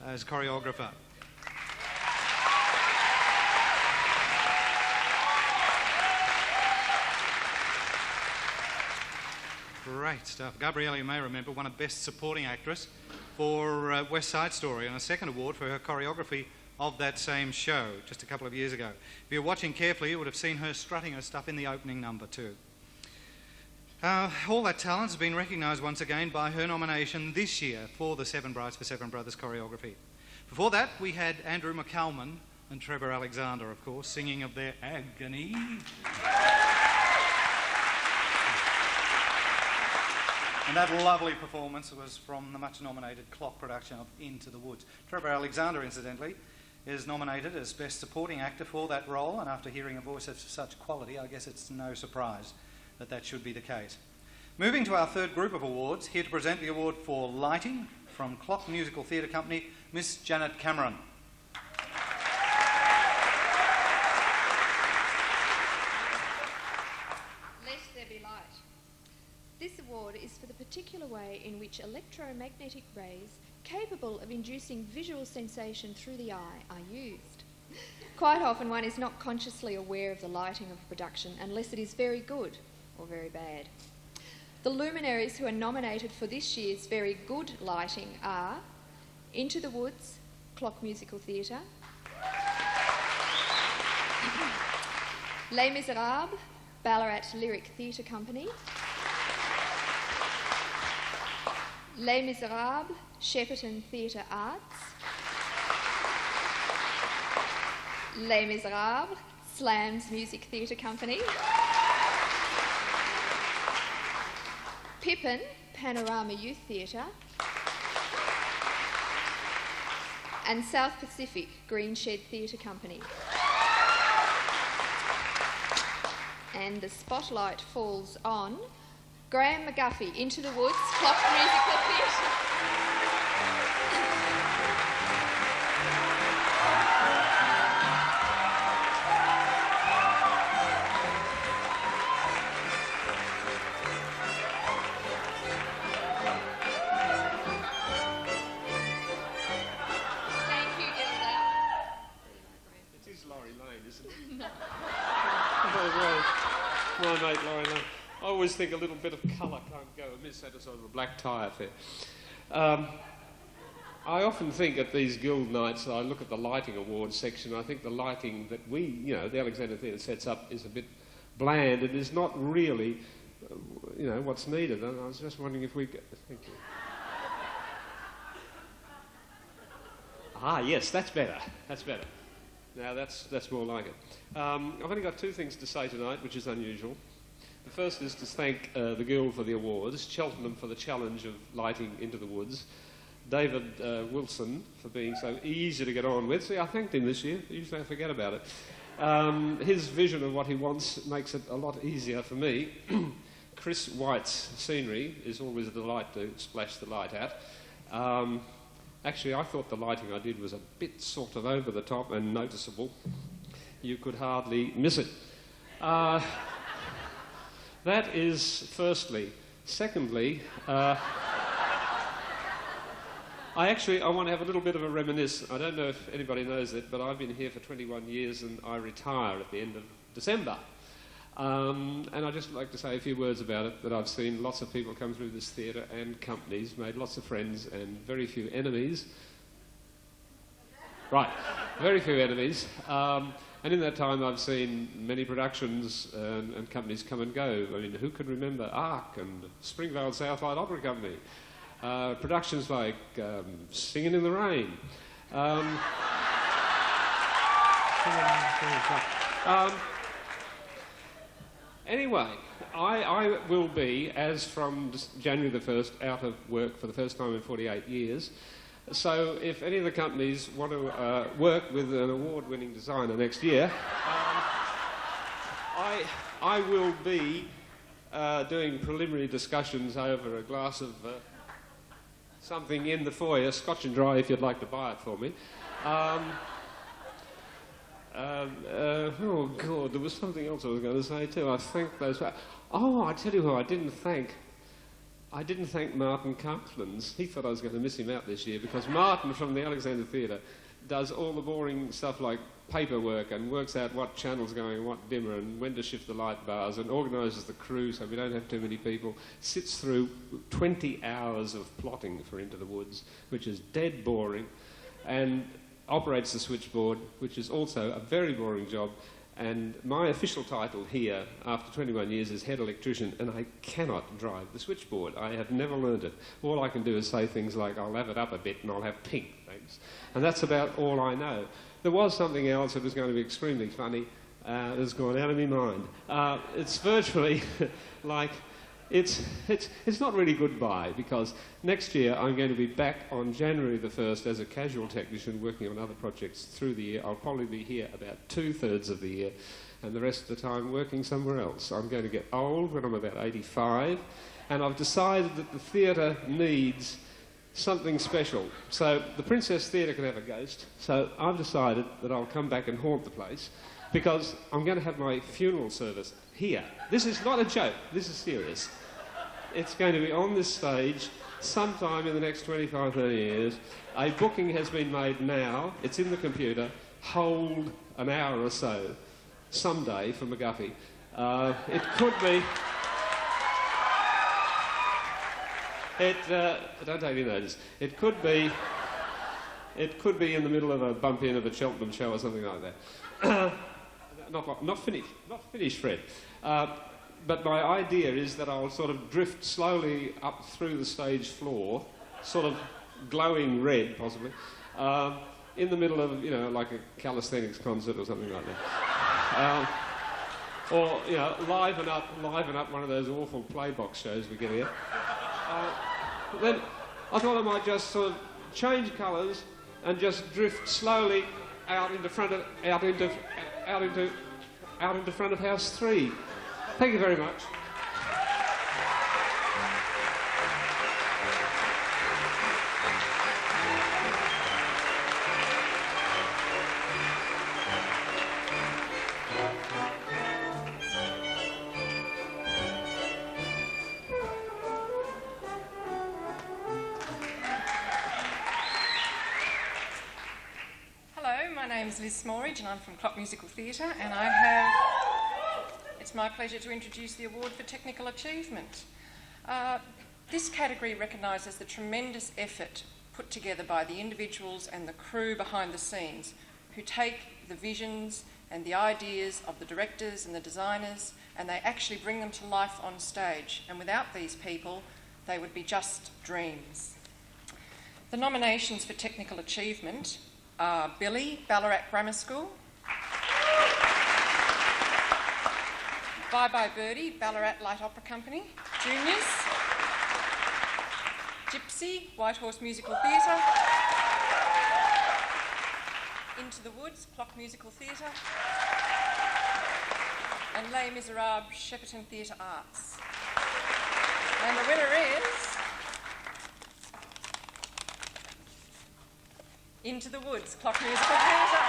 as choreographer. Great stuff. Gabriella, you may remember, won a Best Supporting Actress for West Side Story and a second award for her choreography of that same show just a couple of years ago. If you're watching carefully, you would have seen her strutting her stuff in the opening number too. All that talent has been recognised once again by her nomination this year for the Seven Brides for Seven Brothers choreography. Before that, we had Andrew McCalman and Trevor Alexanda, of course, singing of their Agony. And that lovely performance was from the much-nominated CLOC production of Into the Woods. Trevor Alexanda, incidentally, is nominated as Best Supporting Actor for that role, and after hearing a voice of such quality, I guess it's no surprise that that should be the case. Moving to our third group of awards, here to present the award for Lighting from CLOC Musical Theatre Company, Miss Janet Cameron. Let there be light. This award is for the particular way in which electromagnetic rays capable of inducing visual sensation through the eye are used. Quite often one is not consciously aware of the lighting of a production unless it is very good or very bad. The luminaries who are nominated for this year's very good lighting are Into the Woods, CLOC Musical Theatre, Les Misérables, Ballarat Lyric Theatre Company, Les Misérables, Shepparton Theatre Arts, Les Misérables, Slams Music Theatre Company, Pippin, Panorama Youth Theatre, and South Pacific Green Shed Theatre Company. And the spotlight falls on Graham McGuffey, Into the Woods, CLOC Musical Theatre. My mate Laurie Lane. I always think a little bit of colour can't go amiss at a sort of a black tie affair. I often think at these guild nights, I look at the lighting awards section, I think the lighting that we, the Alexanda Theatre sets up is a bit bland and is not really, what's needed. And I was just wondering if we could... Thank you. Ah, yes, that's better. That's better. Now that's more like it. I've only got two things to say tonight, which is unusual. The first is to thank the Guild for the awards, Cheltenham for the challenge of lighting Into the Woods, David Wilson for being so easy to get on with. See, I thanked him this year. Usually I forget about it. His vision of what he wants makes it a lot easier for me. Chris White's scenery is always a delight to splash the light at. Actually, I thought the lighting I did was a bit sort of over the top and noticeable. You could hardly miss it. That is firstly. Secondly, I want to have a little bit of a reminisce. I don't know if anybody knows it, but I've been here for 21 years and I retire at the end of December. And I'd just like to say a few words about it, that I've seen lots of people come through this theatre and companies, made lots of friends and very few enemies. Right, very few enemies. And in that time I've seen many productions and companies come and go. I mean, who can remember ARC and Springvale Southlight Opera Company? Productions like Singing in the Rain. Anyway, I will be, as from January the 1st, out of work for the first time in 48 years. So if any of the companies want to work with an award-winning designer next year, I will be doing preliminary discussions over a glass of something in the foyer, Scotch and Dry if you'd like to buy it for me. Oh, God, there was something else I was going to say too. I thank those... Oh, I tell you who I didn't thank. I didn't thank Martin Carplins. He thought I was going to miss him out this year because Martin from the Alexanda Theatre does all the boring stuff like paperwork and works out what channel's going, what dimmer, and when to shift the light bars, and organises the crew so we don't have too many people, sits through 20 hours of plotting for Into the Woods, which is dead boring, and operates the switchboard, which is also a very boring job. And my official title here, after 21 years, is head electrician, and I cannot drive the switchboard. I have never learned it. All I can do is say things like, I'll have it up a bit and I'll have pink, thanks. And that's about all I know. There was something else that was going to be extremely funny. It's gone out of my mind. It's virtually like... It's not really goodbye, because next year I'm going to be back on January the 1st as a casual technician working on other projects through the year. I'll probably be here about 2/3 of the year and the rest of the time working somewhere else. I'm going to get old when I'm about 85, and I've decided that the theatre needs something special. So the Princess Theatre can have a ghost, so I've decided that I'll come back and haunt the place because I'm going to have my funeral service here. This is not a joke, this is serious. It's going to be on this stage sometime in the next 25, 30 years. A booking has been made now, it's in the computer, hold an hour or so, someday for McGuffey. It could be... don't take any notice. It could be in the middle of a bump in of a Cheltenham show or something like that. Not finished, Fred. But my idea is that I'll sort of drift slowly up through the stage floor, sort of glowing red, possibly, in the middle of, you know, like a calisthenics concert or something like that. Or, you know, liven up one of those awful playbox shows we get here. Then I thought I might just sort of change colours and just drift slowly out into front of House 3. Thank you very much. Hello, my name's Liz Smorridge and I'm from CLOC Musical Theatre, and it's my pleasure to introduce the Award for Technical Achievement. This category recognises the tremendous effort put together by the individuals and the crew behind the scenes who take the visions and the ideas of the directors and the designers and they actually bring them to life on stage. And without these people, they would be just dreams. The nominations for Technical Achievement are Billy, Ballarat Grammar School; Bye Bye Birdie, Ballarat Light Opera Company; Juniors; Gypsy, Whitehorse Musical Theatre; Into the Woods, CLOC Musical Theatre; and Les Misérables, Shepparton Theatre Arts. And the winner is Into the Woods, CLOC Musical Theatre.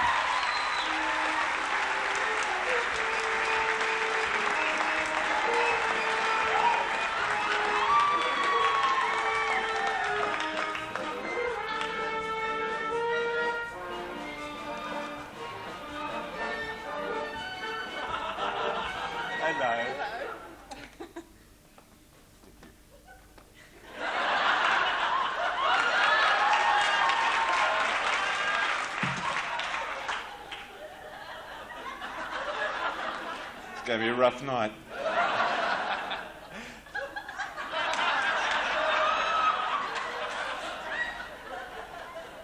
It's going to be a rough night.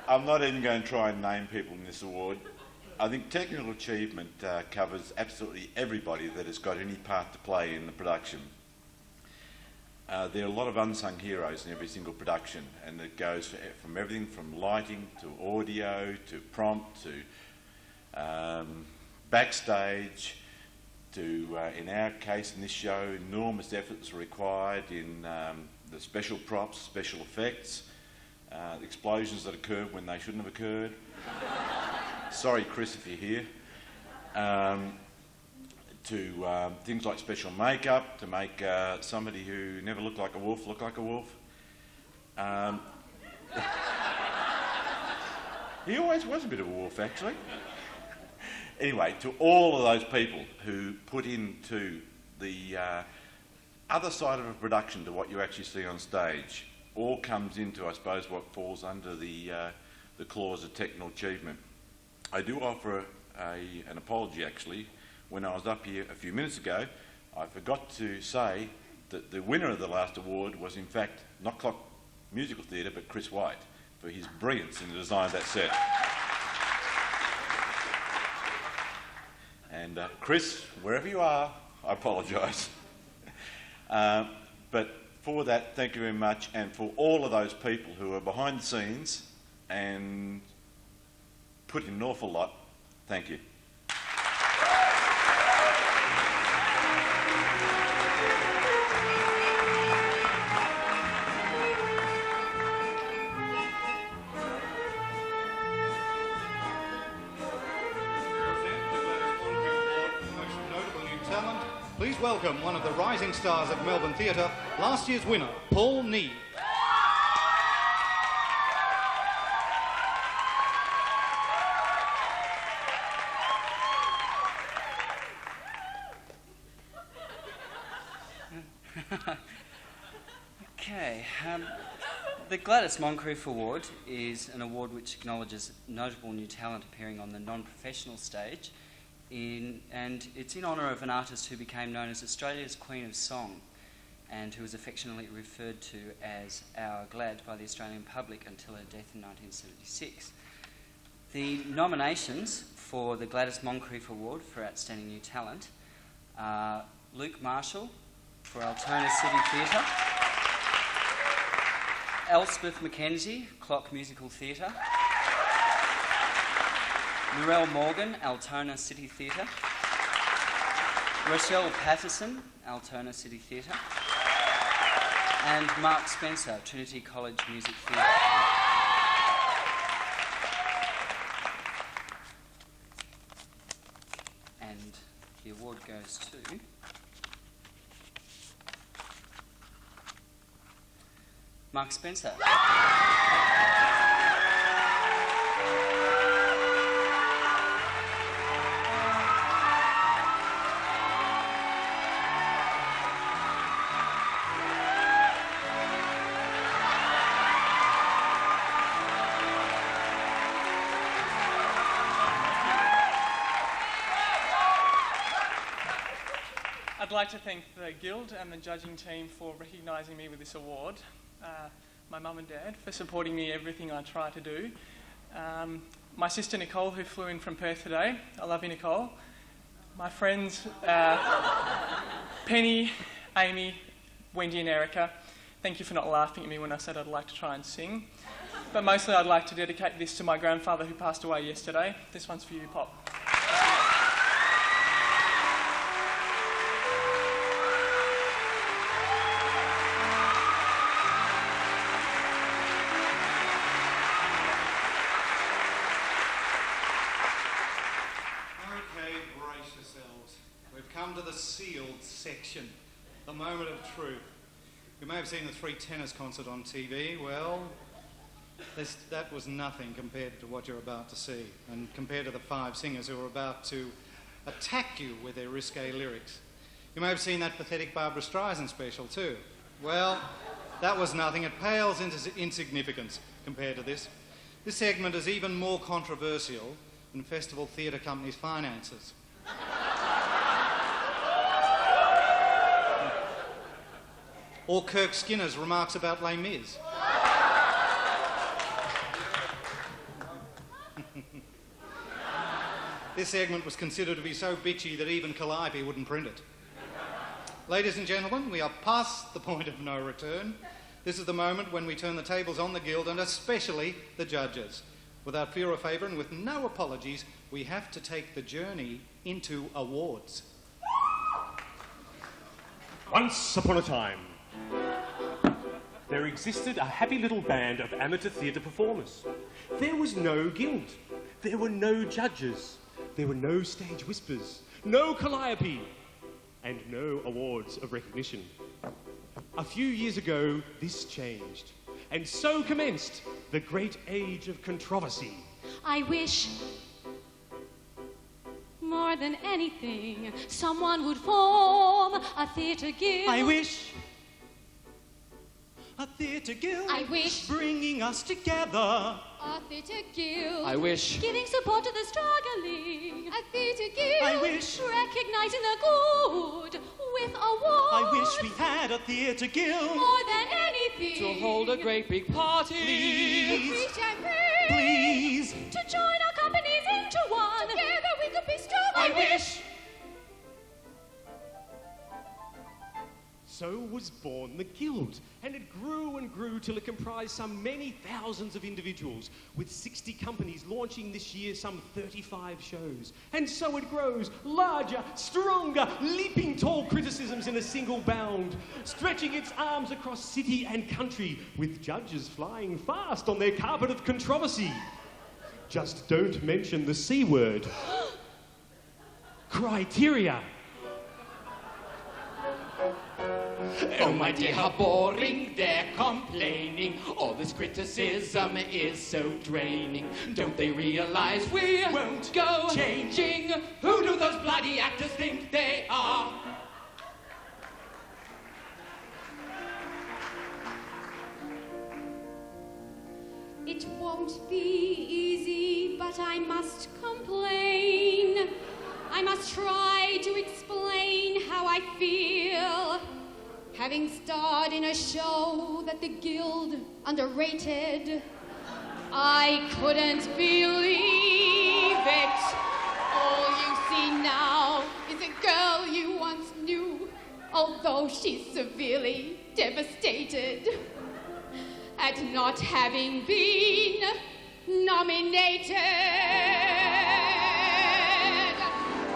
I'm not even going to try and name people in this award. I think technical achievement covers absolutely everybody that has got any part to play in the production. There are a lot of unsung heroes in every single production, and it goes from everything from lighting to audio to prompt to backstage to, in our case in this show, enormous efforts are required in the special props, special effects, explosions that occurred when they shouldn't have occurred. Sorry, Chris, if you're here. to things like special makeup to make somebody who never looked like a wolf look like a wolf. He always was a bit of a wolf, actually. Anyway, to all of those people who put into the other side of a production to what you actually see on stage, all comes into, I suppose, what falls under the clause of technical achievement. I do offer an apology, actually. When I was up here a few minutes ago, I forgot to say that the winner of the last award was, in fact, not CLOC Musical Theatre, but Chris White, for his brilliance in the design of that set. And Chris, wherever you are, I apologise. But for that, thank you very much, and for all of those people who are behind the scenes and put in an awful lot, thank you. Please welcome one of the rising stars of Melbourne Theatre, last year's winner, Paul Neave. Okay, the Gladys Moncrief Award is an award which acknowledges notable new talent appearing on the non-professional stage, and it's in honour of an artist who became known as Australia's Queen of Song and who was affectionately referred to as Our Glad by the Australian public until her death in 1976. The nominations for the Gladys Moncrief Award for Outstanding New Talent are Luke Marshall for Altona City Theatre, Elspeth Mackenzie, CLOC Musical Theatre, Narelle Morgan, Altona City Theatre, Rochelle Patterson, Altona City Theatre, and Mark Spencer, Trinity College Music Theatre. And the award goes to Mark Spencer. I'd like to thank the Guild and the judging team for recognising me with this award, my mum and dad for supporting me in everything I try to do, my sister Nicole who flew in from Perth today, I love you Nicole, my friends Penny, Amy, Wendy and Erica, thank you for not laughing at me when I said I'd like to try and sing, but mostly I'd like to dedicate this to my grandfather who passed away yesterday. This one's for you, Pop. To the sealed section, the moment of truth. You may have seen the Three Tenors concert on TV. Well, that was nothing compared to what you're about to see, and compared to the five singers who are about to attack you with their risque lyrics. You may have seen that pathetic Barbara Streisand special too. Well, that was nothing. It pales into insignificance compared to this. This segment is even more controversial than Festival Theatre Company's finances. Or Kirk Skinner's remarks about Les Mis. This segment was considered to be so bitchy that even Calliope wouldn't print it. Ladies and gentlemen, we are past the point of no return. This is the moment when we turn the tables on the Guild and especially the judges. Without fear or favour and with no apologies, we have to take the journey into awards. Once upon a time, there existed a happy little band of amateur theatre performers. There was no guild. There were no judges. there were no stage whispers, no calliope, and no awards of recognition. A few years ago, this changed, and so commenced the great age of controversy. I wish, more than anything, someone would form a theatre guild. I wish a theatre guild. I wish bringing us together. A theatre guild. I wish giving support to the struggling. A theatre guild. I wish recognizing the good with awards. I wish we had a theatre guild. More than anything. To hold a great big party. Please. Free champagne. Please. To join our companies into one. Together we could be strong. I wish. So was born the Guild, and it grew and grew till it comprised some many thousands of individuals, with 60 companies launching this year some 35 shows. And so it grows, larger, stronger, leaping tall criticisms in a single bound, stretching its arms across city and country, with judges flying fast on their carpet of controversy. Just don't mention the C word. Criteria. Oh my dear, how boring they're complaining. All this criticism is so draining. Don't they realize we won't go changing? Who do those bloody actors think they are? It won't be easy, but I must complain. I must try to explain how I feel. Having starred in a show that the Guild underrated, I couldn't believe it. All you see now is a girl you once knew, although she's severely devastated at not having been nominated.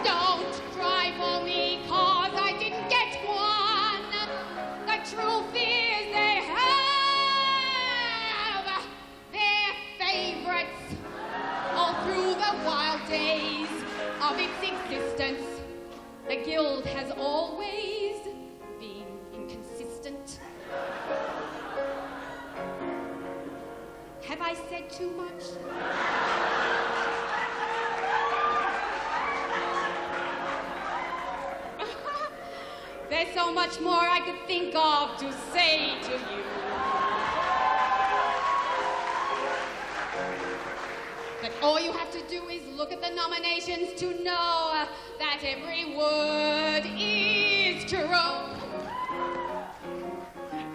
Don't cry for me, 'cause I didn't get one. The truth is they have their favorites all through the wild days of its existence. The Guild has always been inconsistent. Have I said too much? There's so much more I could think of to say to you. But all you have to do is look at the nominations to know that every word is true.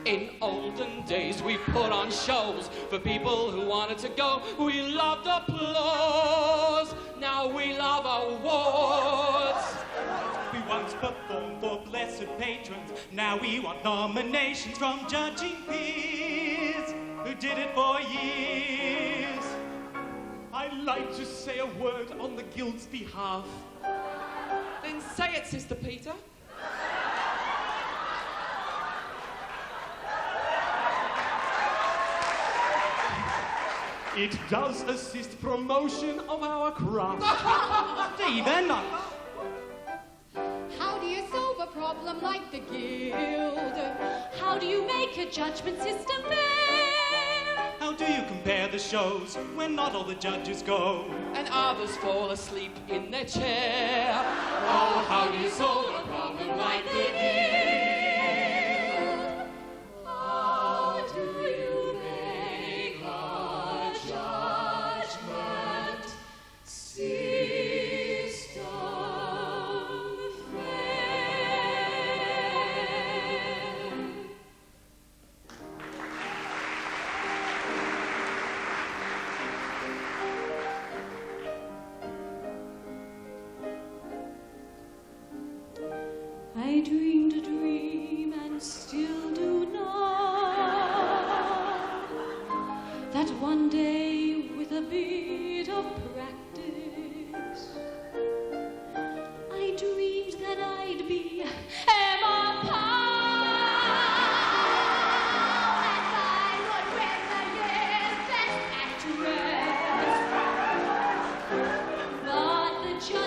In olden days we put on shows for people who wanted to go. We loved applause, now we love awards. We once performed for blessed patrons, now we want nominations from judging peers who did it for years. I'd like to say a word on the Guild's behalf. Then say it, Sister Peter. It does assist promotion of our craft. Stephen! How do you solve a problem like the Guild? How do you make a judgment system fair? How do you compare the shows when not all the judges go? And others fall asleep in their chair. Oh, how do you solve a problem like the Guild? How do you make a judgment system I dreamed a dream and still do not, that one day with a bit of practice I dreamed that I'd be Emma Powell and I would win the year's best actress. But the judge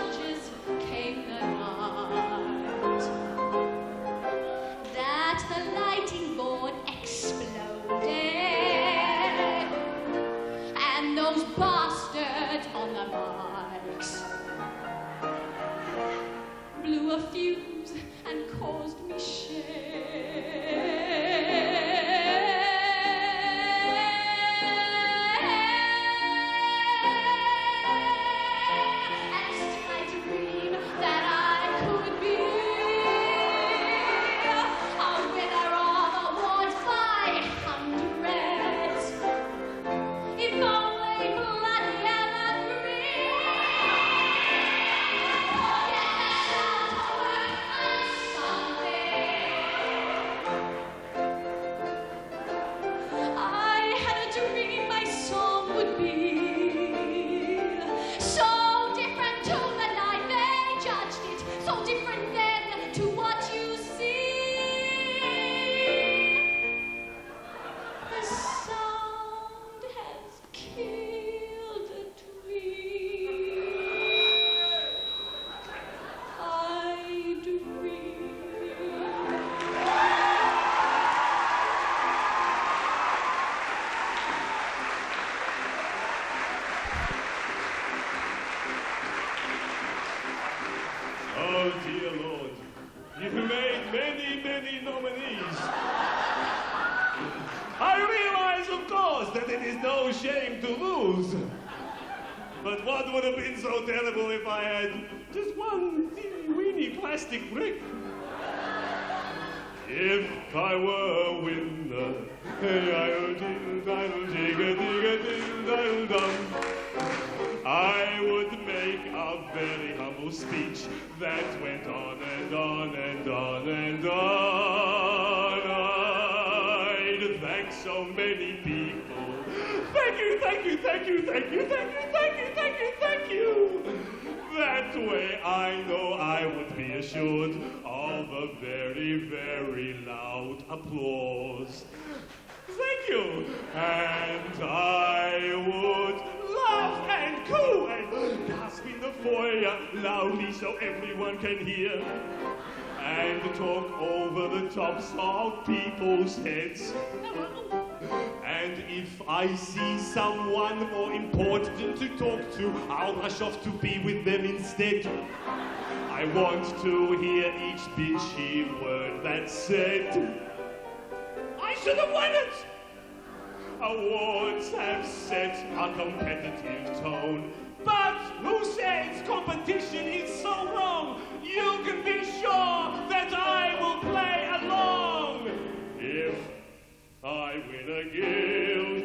knows that it is no shame to lose. But what would have been so terrible if I had just one teeny-weeny plastic brick? If I were a winner, I would make a very humble speech that went on and on and on and on. I'd thank so many people. Thank you, thank you, thank you, thank you, thank you, thank you, thank you, thank you. That way I know I would be assured of a very, very loud applause. Thank you. And I would laugh and coo and gasp in the foyer loudly so everyone can hear. And talk over the tops of people's heads. And if I see someone more important to talk to, I'll rush off to be with them instead. I want to hear each bitchy word that's said. I should have won it! Awards have set a competitive tone. But who says competition is so wrong? You can be sure that I will play along. If I win a guild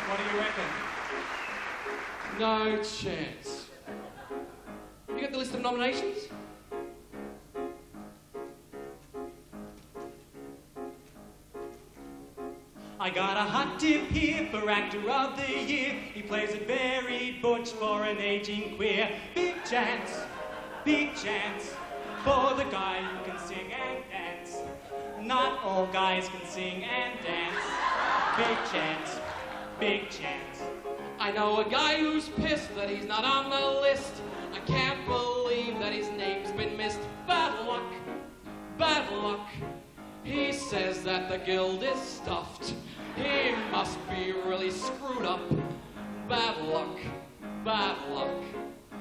What do you reckon? No chance. You got the list of nominations? I got a hot tip here for Actor of the Year. He plays a very butch for an aging queer. Big chance for the guy who can sing and dance. Not all guys can sing and dance. Big chance. I know a guy who's pissed that he's not on the list. I can't believe that his name's been missed. Bad luck. He says that the guild is stuffed. He must be really screwed up. Bad luck.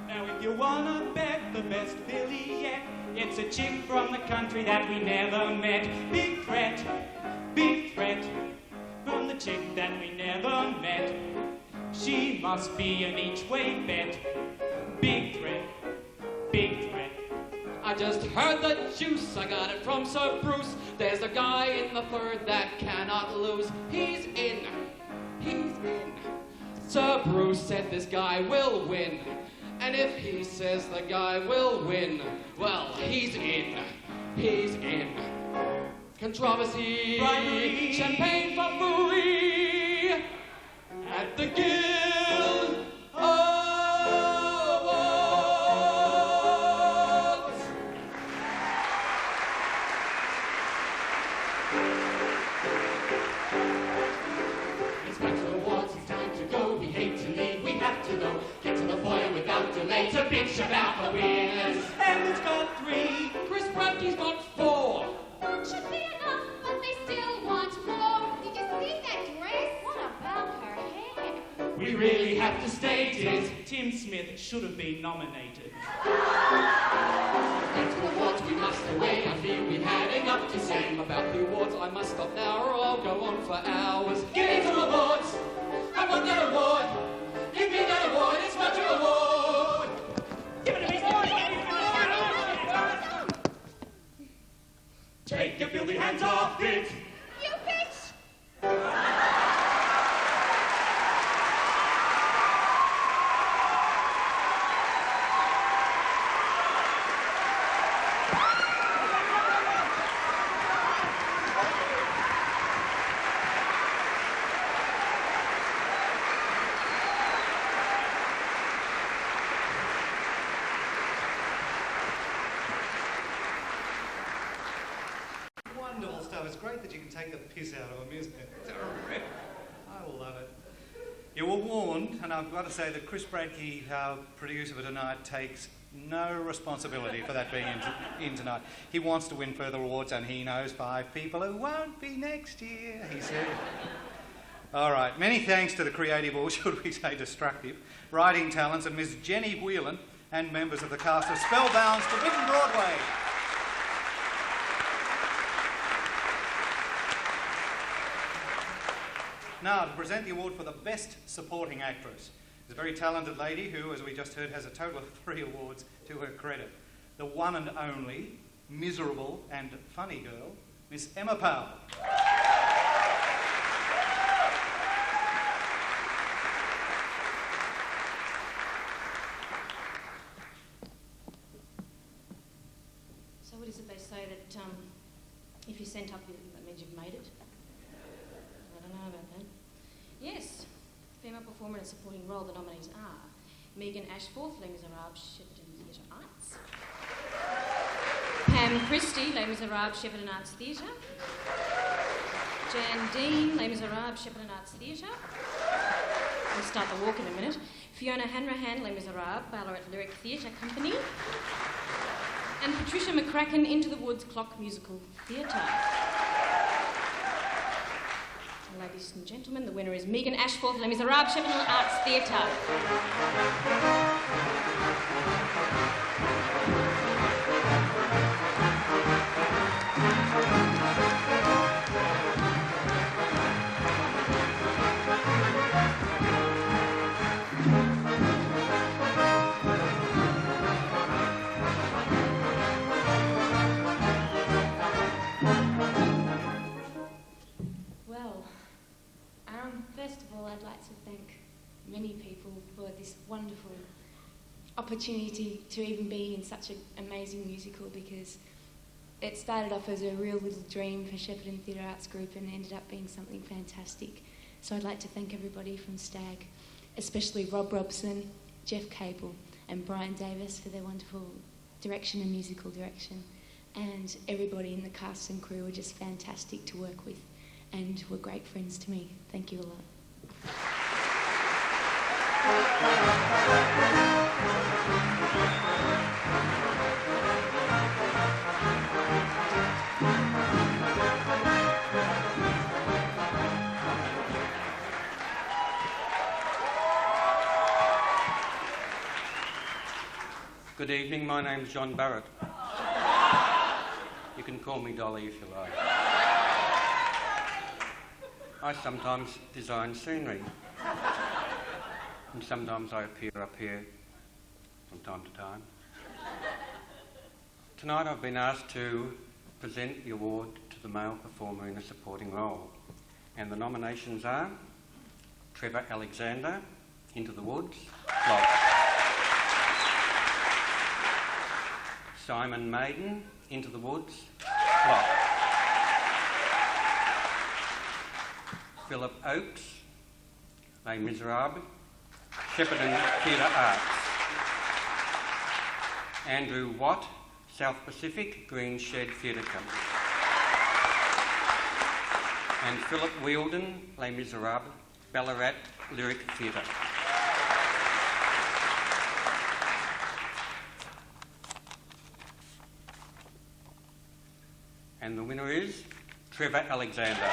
Now if you wanna bet the best filly yet, it's a chick from the country that we never met. Big threat from the chick that we never met. She must be an each way bet. Big threat. I just heard the juice, I got it from Sir Bruce. There's a guy in the third that cannot lose. He's in. Sir Bruce said this guy will win. And if he says the guy will win, well, he's in. Controversy, bribery, champagne fumbery at the Guild Awards. It's back to the awards, it's time to go. We hate to leave, we have to go. Get to the foyer without delay to bitch about the winners. Emma's got 3. Chris Bradke's got 4. Should be enough, but they still want more. Did you see that dress? What about her hair? We really have to state it. Tim Smith should have been nominated. Back to the awards, we must away. I fear we had enough to say about the awards. I must stop now or I'll go on for hours. Give me some awards. I want that award. Give me that award. It's not your award. Give it to me. Take your filthy hands off it. You bitch! Wonderful stuff. It's great that you can take the piss out of them, isn't it? I love it. You were warned, and I've got to say that Chris Bradke, our producer for tonight, takes no responsibility for that being in tonight. He wants to win further awards, and he knows 5 people who won't be next year, he said. All right, many thanks to the creative, or should we say destructive, writing talents of Miss Jenny Whelan and members of the cast of Spellbound's Forbidden Broadway. Now, to present the award for the Best Supporting Actress is a very talented lady who, as we just heard, has a total of 3 awards to her credit. The one and only, miserable and funny girl, Miss Emma Powell. So what is it they say that if you sent up, that means you've made it? I don't know about that. Yes, female performer in a supporting role. The nominees are Megan Ashforth, Les Misérables, Shepparton Theatre Arts; Pam Christie, Les Misérables, Shepparton Arts Theatre; Jan Dean, Les Misérables, Shepparton Arts Theatre. We'll start the walk in a minute. Fiona Hanrahan, Les Misérables, Ballarat Lyric Theatre Company; and Patricia McCracken, Into the Woods CLOC Musical Theatre. Ladies and gentlemen, the winner is Megan Ashforth, Les Misérables, Shepparton Arts Theatre. First of all, I'd like to thank many people for this wonderful opportunity to even be in such an amazing musical, because it started off as a real little dream for Shepparton Theatre Arts Group and ended up being something fantastic. So I'd like to thank everybody from STAG, especially Rob Robson, Jeff Cable and Brian Davis for their wonderful direction and musical direction. And everybody in the cast and crew were just fantastic to work with and were great friends to me. Thank you a lot. Good evening, my name's John Barrett. You can call me Dolly if you like. I sometimes design scenery, and sometimes I appear up here from time to time. Tonight I've been asked to present the award to the male performer in a supporting role, and the nominations are Trevor Alexanda, Into the Woods, CLOC; Simon Maiden, Into the Woods, CLOC; Philip Oakes, Les Misérables, Shepparton Theatre Arts; Andrew Watt, South Pacific Green Shed Theatre Company; and Philip Wheeldon, Les Misérables, Ballarat Lyric Theatre. And the winner is Trevor Alexanda.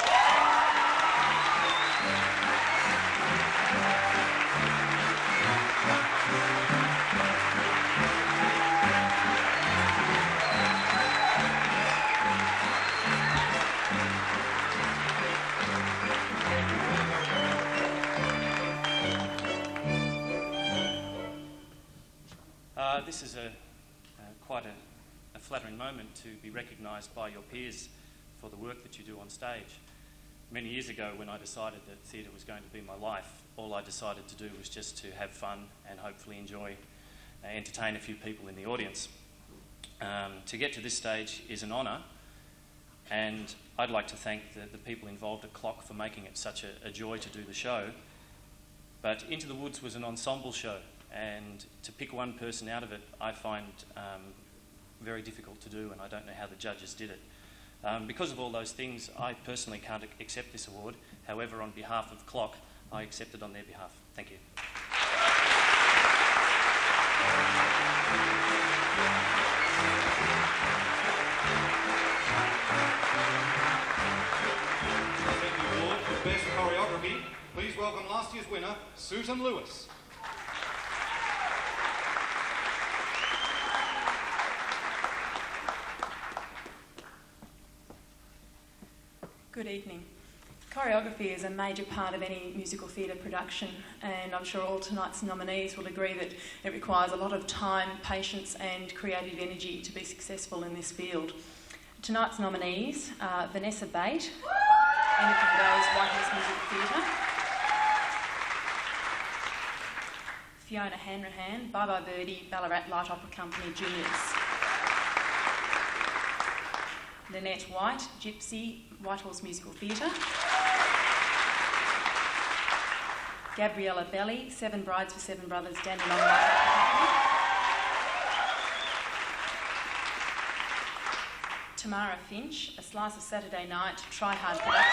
This is quite a flattering moment to be recognised by your peers for the work that you do on stage. Many years ago, when I decided that theatre was going to be my life, all I decided to do was just to have fun and hopefully entertain a few people in the audience. To get to this stage is an honour, and I'd like to thank the people involved at CLOC for making it such a joy to do the show. But Into the Woods was an ensemble show, and to pick one person out of it I find very difficult to do, and I don't know how the judges did it. Because of all those things, I personally can't accept this award. However, on behalf of CLOC, I accept it on their behalf. Thank you. The award for Best Choreography welcome last year's winner, Susan Lewis. Good evening. Choreography is a major part of any musical theatre production, and I'm sure all tonight's nominees will agree that it requires a lot of time, patience and creative energy to be successful in this field. Tonight's nominees are Vanessa Bate, Anything Goes, Whitehorse Musical Theatre; Fiona Hanrahan, Bye Bye Birdie, Ballarat Light Opera Company Juniors; Lynette White, Gypsy, Whitehorse Musical Theatre; Gabriella Belli, Seven Brides for Seven Brothers, Dandenong Light Opera Company; Tamara Finch, A Slice of Saturday Night, TriHard Productions;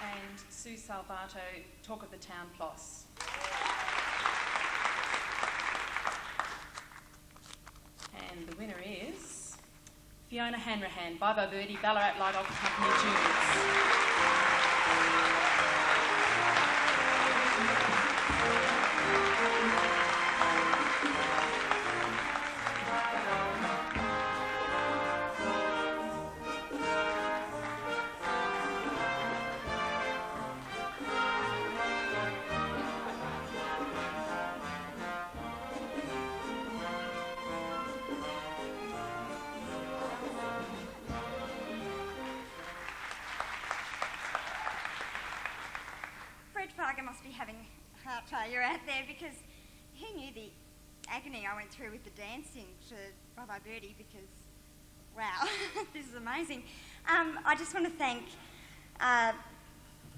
and Sue Salvato, Talk of the Town Ploss. And the winner is Fiona Hanrahan, Bye Bye Birdie, Ballarat Light Opera Company Juniors. Fargher must be having a heart failure out there, because he knew the agony I went through with the dancing to Bye Bye Birdie, because, wow, this is amazing. I just want to thank,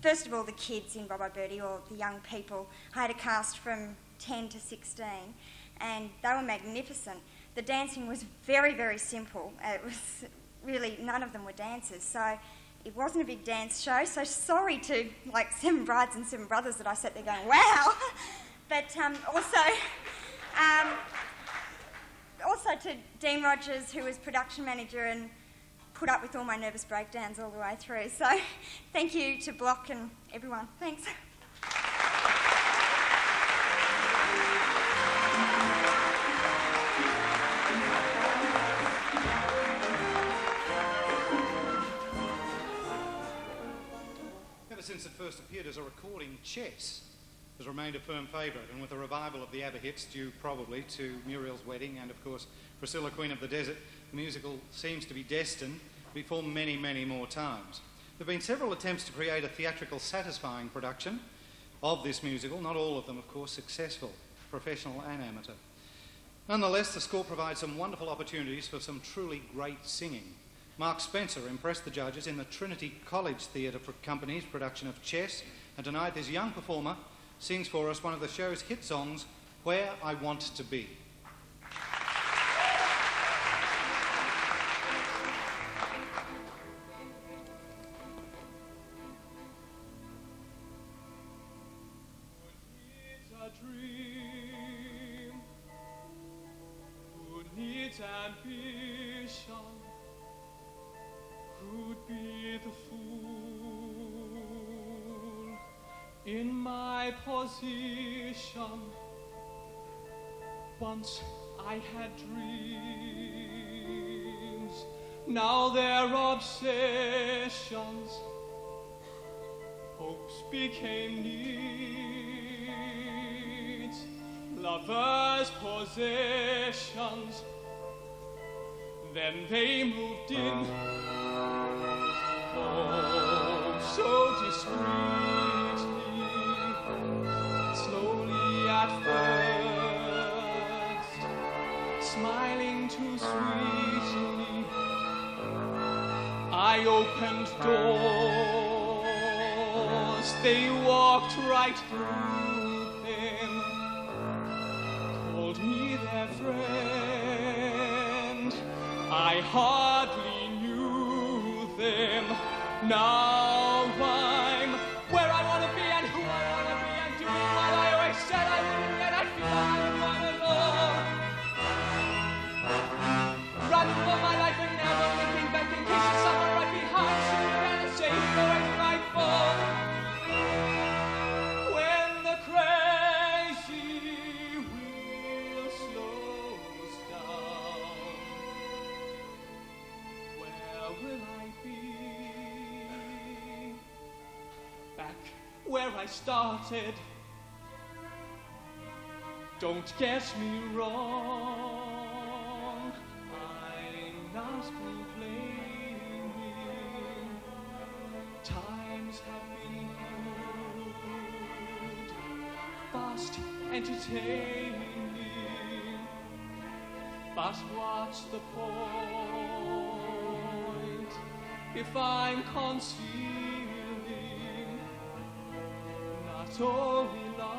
first of all, the kids in Bye Bye Birdie, or the young people. I had a cast from 10 to 16, and they were magnificent. The dancing was very, very simple. It was really, none of them were dancers, so it wasn't a big dance show, so sorry to, like, Seven Brides and Seven Brothers that I sat there going, wow! But also to Dean Rogers, who was production manager and put up with all my nervous breakdowns all the way through. So thank you to Block and everyone. Thanks. Since it first appeared as a recording, Chess has remained a firm favourite, and with the revival of the ABBA hits due probably to Muriel's Wedding and, of course, Priscilla, Queen of the Desert, the musical seems to be destined to be performed many, many more times. There have been several attempts to create a theatrical, satisfying production of this musical, not all of them, of course, successful, professional and amateur. Nonetheless, the score provides some wonderful opportunities for some truly great singing. Mark Spencer impressed the judges in the Trinity College Theatre Company's production of Chess, and tonight this young performer sings for us one of the show's hit songs, Where I Want to Be. Who'd be the fool in my position? Once I had dreams, now they're obsessions. Hopes became needs, lovers' possessions. Then they moved in, oh, so discreetly, slowly at first, smiling too sweetly. I opened doors, they walked right through them, called me their friend. I hardly knew them. Now I'm where I want to be and who I want to be and doing what I always said I wouldn't, yet I feel I'm not alone. Running for my life and never looking back in case of somewhere right behind, sooner where I started. Don't get me wrong, I'm not complaining. Times have been good, fast, entertaining. But what's the point if I'm concealing not only love,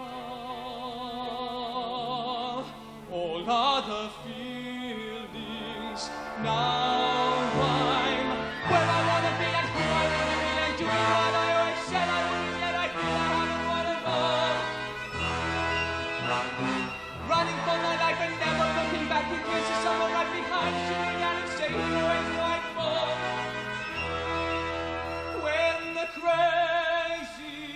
all other feelings? Now I'm where I wanna be and who I wanna be and doing what I always said I wouldn't, yet I feel I haven't wanted more. Running for my life and never looking back, with years of summer right behind, shooting out and staying always right for. When the crazy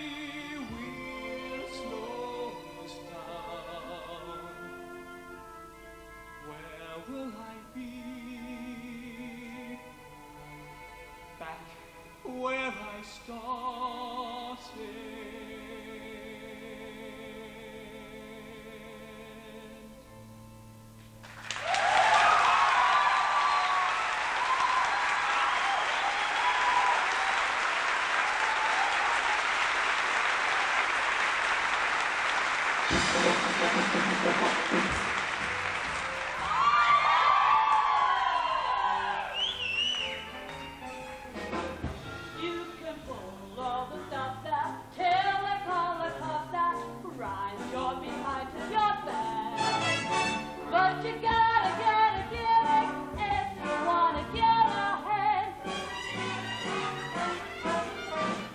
wheel slows down, where will I be? Back where I started. You can pull all the stuff that till they call the cops that rise your behind to your back. But you gotta get a gimmick if you wanna get ahead.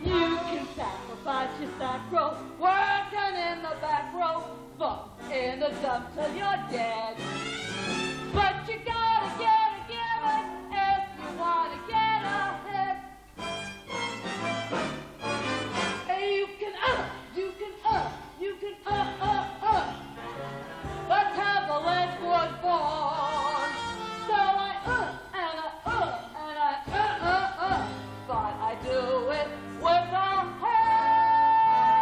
You can sacrifice your stack row, working in the back row, but in the dump till you're dead. But you gotta get a gimmick if you wanna get ahead. Hey, you can. That's how the last was born. So I but I do it with a hand.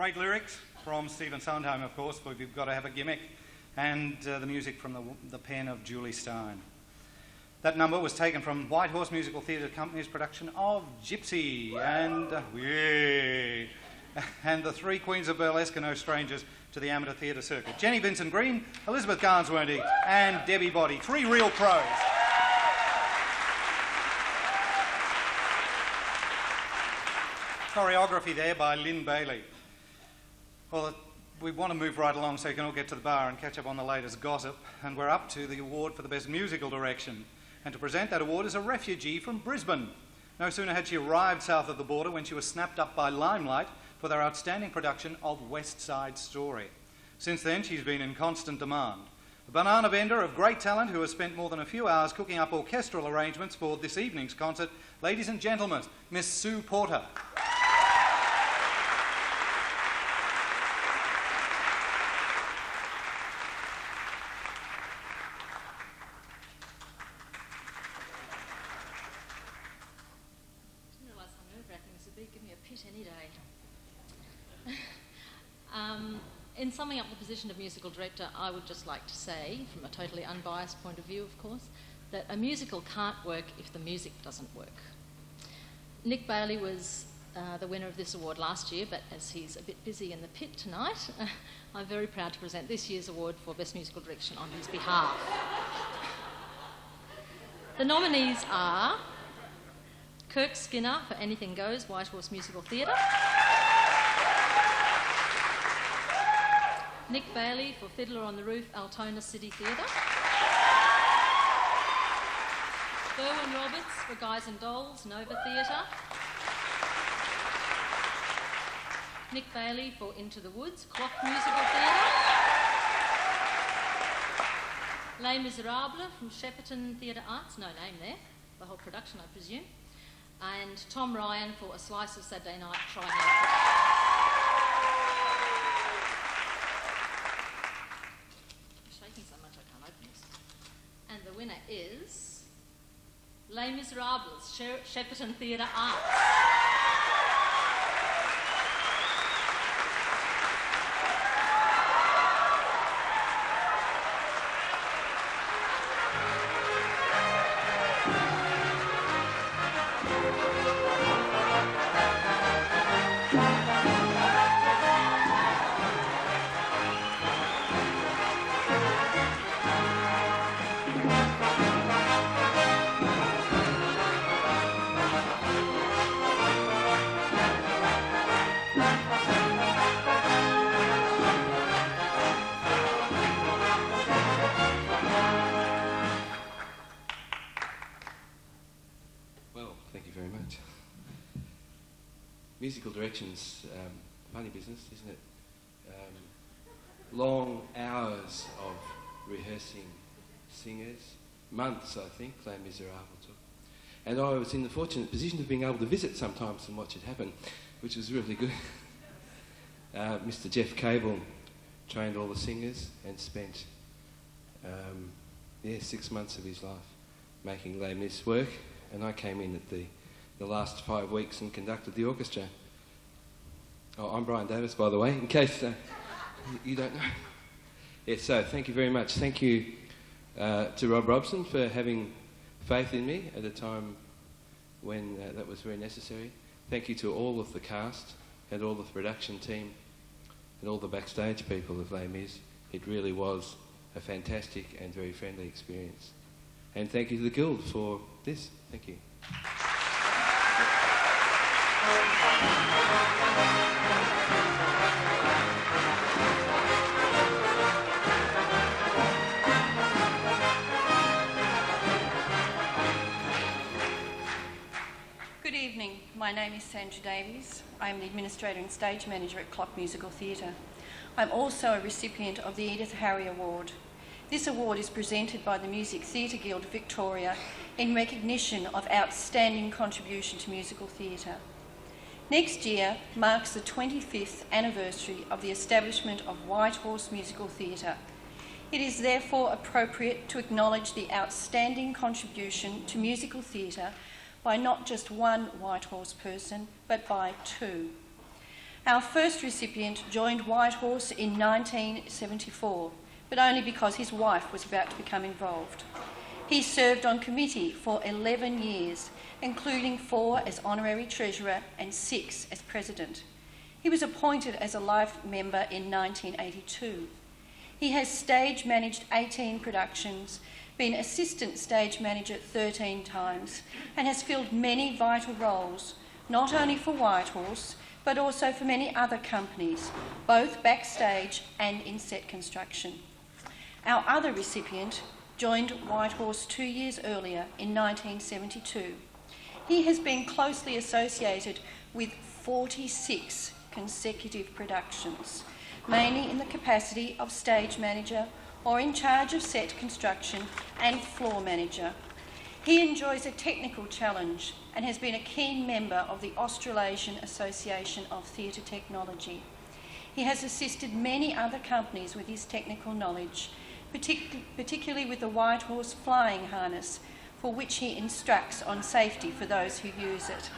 Great lyrics from Stephen Sondheim, of course, for You've Got to Have a Gimmick, and the music from the pen of Julie Stein. That number was taken from Whitehorse Musical Theatre Company's production of Gypsy, and the three queens of burlesque are no strangers to the amateur theatre circuit. Jenny Vincent Green, Elizabeth Garnsworthy, and Debbie Body. Three real pros. Choreography there by Lynn Bailey. Well, we want to move right along so you can all get to the bar and catch up on the latest gossip, and we're up to the award for the best musical direction. And to present that award is a refugee from Brisbane. No sooner had she arrived south of the border when she was snapped up by Limelight for their outstanding production of West Side Story. Since then, she's been in constant demand. A banana vendor of great talent who has spent more than a few hours cooking up orchestral arrangements for this evening's concert. Ladies and gentlemen, Miss Sue Porter. In summing up the position of musical director, I would just like to say, from a totally unbiased point of view, of course, that a musical can't work if the music doesn't work. Nick Bailey was the winner of this award last year, but as he's a bit busy in the pit tonight, I'm very proud to present this year's award for Best Musical Direction on his behalf. The nominees are Kirk Skinner for Anything Goes, Whitehorse Musical Theatre, Nick Bailey for Fiddler on the Roof, Altona City Theatre, Berwin Roberts for Guys and Dolls, Nova Theatre, Nick Bailey for Into the Woods, CLOC Musical Theatre, Les Misérables from Shepparton Theatre Arts, no name there, the whole production I presume, and Tom Ryan for A Slice of Saturday Night, TriHard. So much I can't open this. And the winner is Les Misérables, Shepparton Theatre Arts. Musical direction's funny business, isn't it? Long hours of rehearsing singers, months I think, Les Misérables took. And I was in the fortunate position of being able to visit sometimes and watch it happen, which was really good. Mr. Jeff Cable trained all the singers and spent 6 months of his life making Les Mis work, and I came in at the last 5 weeks and conducted the orchestra. Oh, I'm Brian Davis, by the way, in case you don't know. Yes, so thank you very much. Thank you to Rob Robson for having faith in me at a time when that was very necessary. Thank you to all of the cast and all of the production team and all the backstage people of Les Mis. It really was a fantastic and very friendly experience. And thank you to the Guild for this. Thank you. Good evening. My name is Sandra Davies. I am the Administrator and Stage Manager at CLOC Musical Theatre. I'm also a recipient of the Edith Harry Award. This award is presented by the Music Theatre Guild of Victoria in recognition of outstanding contribution to musical theatre. Next year marks the 25th anniversary of the establishment of Whitehorse Musical Theatre. It is therefore appropriate to acknowledge the outstanding contribution to musical theatre by not just one Whitehorse person, but by two. Our first recipient joined Whitehorse in 1974, but only because his wife was about to become involved. He served on committee for 11 years, including 4 as honorary treasurer and 6 as president. He was appointed as a life member in 1982. He has stage managed 18 productions, been assistant stage manager 13 times, and has filled many vital roles, not only for Whitehorse, but also for many other companies, both backstage and in set construction. Our other recipient joined Whitehorse 2 years earlier in 1972. He has been closely associated with 46 consecutive productions, mainly in the capacity of stage manager or in charge of set construction and floor manager. He enjoys a technical challenge and has been a keen member of the Australasian Association of Theatre Technology. He has assisted many other companies with his technical knowledge, particularly with the Whitehorse flying harness, for which he instructs on safety for those who use it.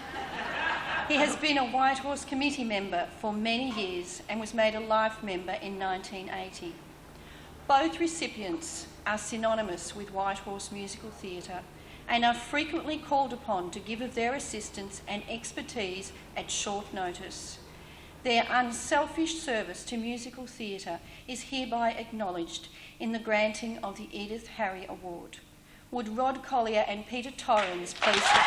He has been a Whitehorse committee member for many years and was made a life member in 1980. Both recipients are synonymous with Whitehorse Musical Theatre and are frequently called upon to give of their assistance and expertise at short notice. Their unselfish service to musical theatre is hereby acknowledged in the granting of the Edith Harry Award. Would Rod Collier and Peter Torrens please step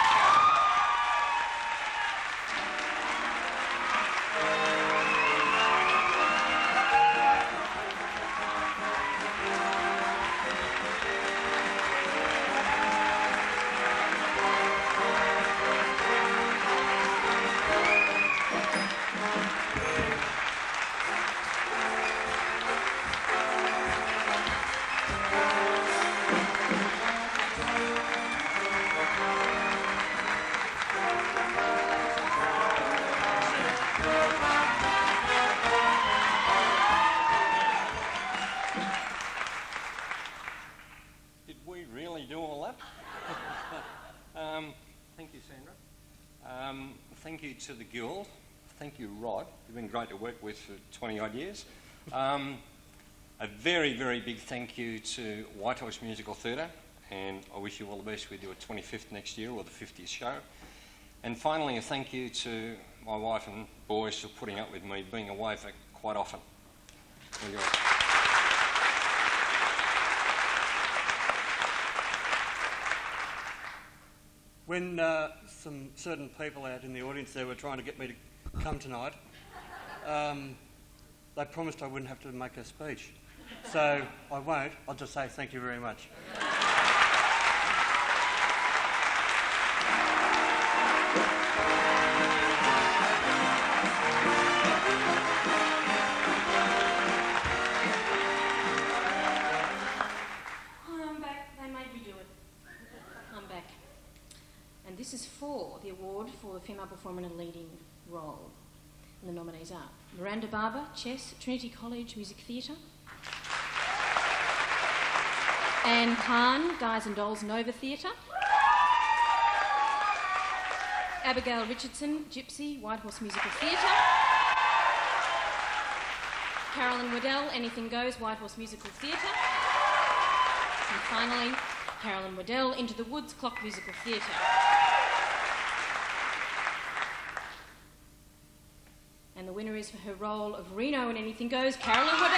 Thank you to the Guild. Thank you, Rod. You've been great to work with for 20-odd years. A very, very big thank you to Whitehorse Musical Theatre, and I wish you all the best with your 25th next year or the 50th show. And finally, a thank you to my wife and boys for putting up with me being away for quite often. Enjoy. When some certain people out in the audience there were trying to get me to come tonight, they promised I wouldn't have to make a speech. So I won't. I'll just say thank you very much. I'm back. They made me do it. I'm back. And this is for the award for the female performer in a leading role. And the nominees are Miranda Barber, Chess, Trinity College Music Theatre; Anne Hahn, Guys and Dolls Nova Theatre; Abigail Richardson, Gypsy, Whitehorse Musical Theatre; Carolyn Waddell, Anything Goes, Whitehorse Musical Theatre; and finally, Carolyn Waddell, Into the Woods, CLOC Musical Theatre. And the winner is for her role of Reno in Anything Goes, Carolyn Waddell.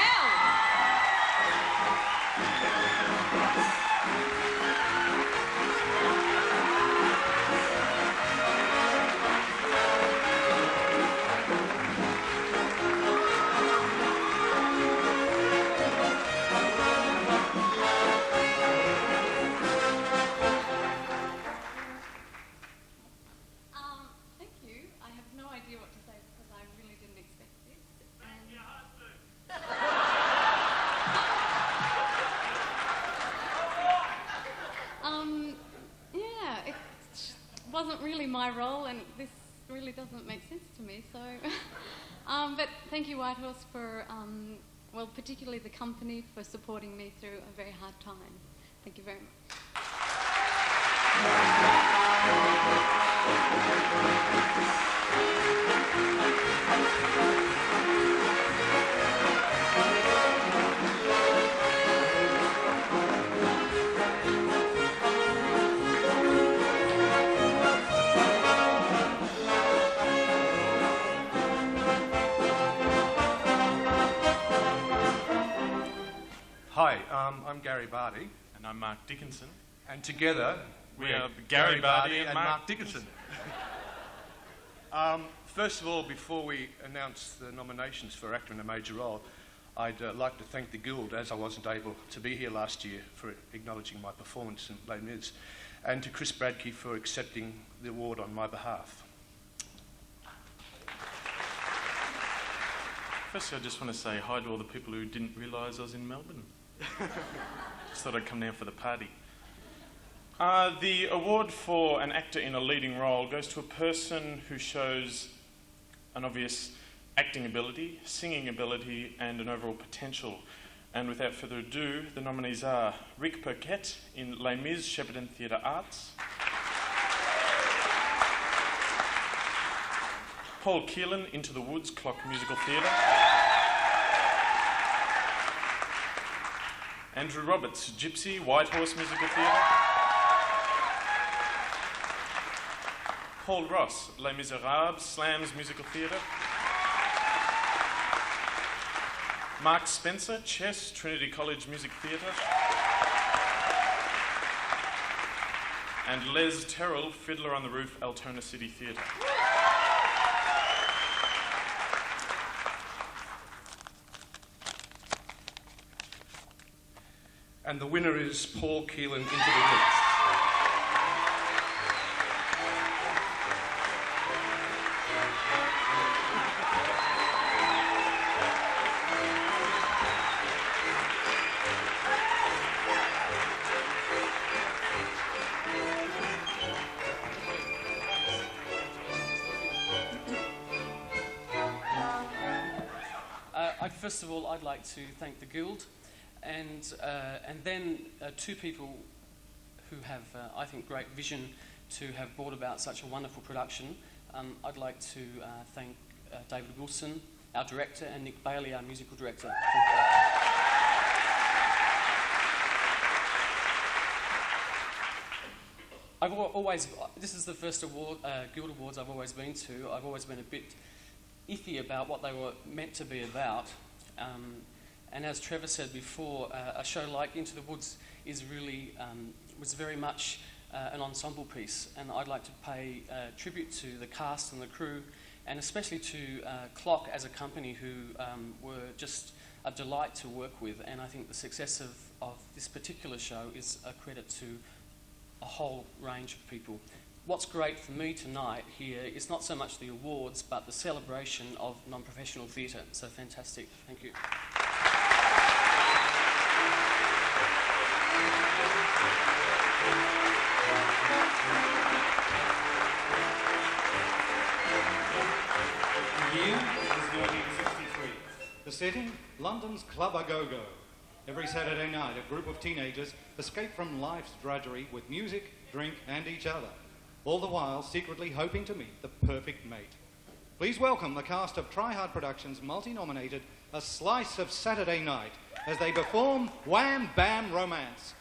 Thank you. I have no idea what to say because I really didn't expect this. Yeah, it wasn't really my role, and this really doesn't make sense to me. So, but thank you, Whitehorse, for well, particularly the company for supporting me through a very hard time. Thank you very much. Gary Barty. And I'm Mark Dickinson. And together, we are Gary Barty and Mark Dickinson. First of all, before we announce the nominations for actor in a major role, I'd like to thank the Guild, as I wasn't able to be here last year, for acknowledging my performance in Les Mis, and to Chris Bradke for accepting the award on my behalf. Firstly, I just want to say hi to all the people who didn't realise I was in Melbourne. Just thought I'd come down for the party. The award for an actor in a leading role goes to a person who shows an obvious acting ability, singing ability, and an overall potential. And without further ado, the nominees are Rick Burkett in Les Mis, Shepparton Theatre Arts, Paul Keelan, Into the Woods, CLOC Musical Theatre, Andrew Roberts, Gypsy, Whitehorse Musical Theatre, Paul Ross, Les Misérables, Slams Musical Theatre, Mark Spencer, Chess, Trinity College Music Theatre, and Les Terrell, Fiddler on the Roof, Altona City Theatre. And the winner is Paul Keelan, Into the Woods. First of all, I'd like to thank the Guild and then two people who have, I think, great vision to have brought about such a wonderful production. I'd like to thank David Wilson, our director, and Nick Bailey, our musical director. I've always, this is the first award, Guild Awards I've always been to. I've always been a bit iffy about what they were meant to be about. And as Trevor said before, a show like Into the Woods is really, was very much an ensemble piece, and I'd like to pay tribute to the cast and the crew, and especially to CLOC as a company who were just a delight to work with, and I think the success of this particular show is a credit to a whole range of people. What's great for me tonight here is not so much the awards, but the celebration of non-professional theatre. So fantastic. Thank you. The year is 1963. The setting, London's Club A Go-Go. Every Saturday night, a group of teenagers escape from life's drudgery with music, drink, and each other, all the while secretly hoping to meet the perfect mate. Please welcome the cast of TriHard Productions' multi-nominated A Slice of Saturday Night as they perform Wham Bam Romance.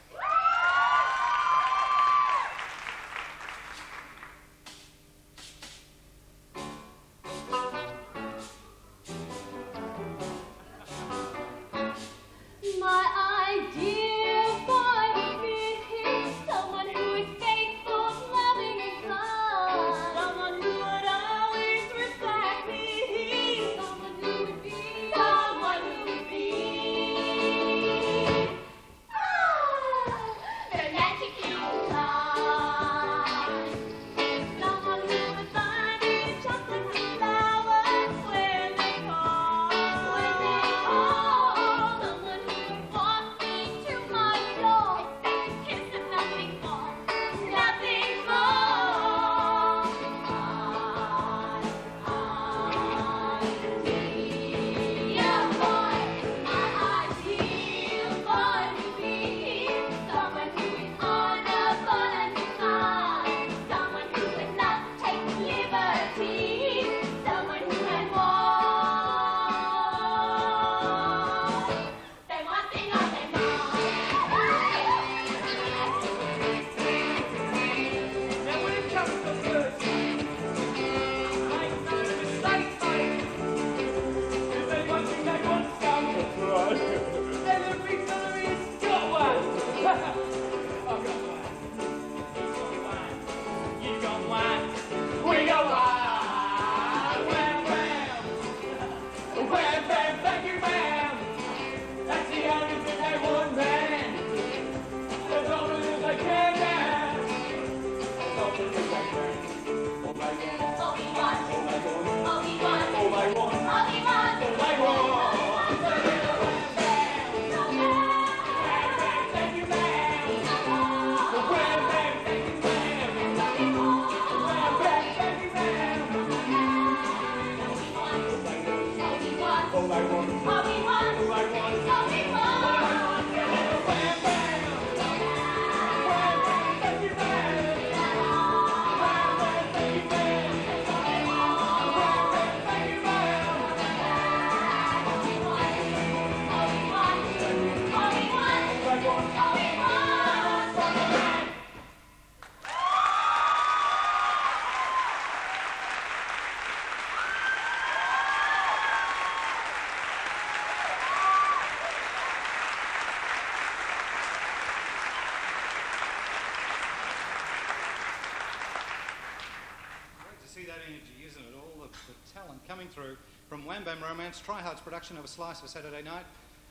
Coming through from Wham Bam Romance, TriHard's production of A Slice of Saturday Night.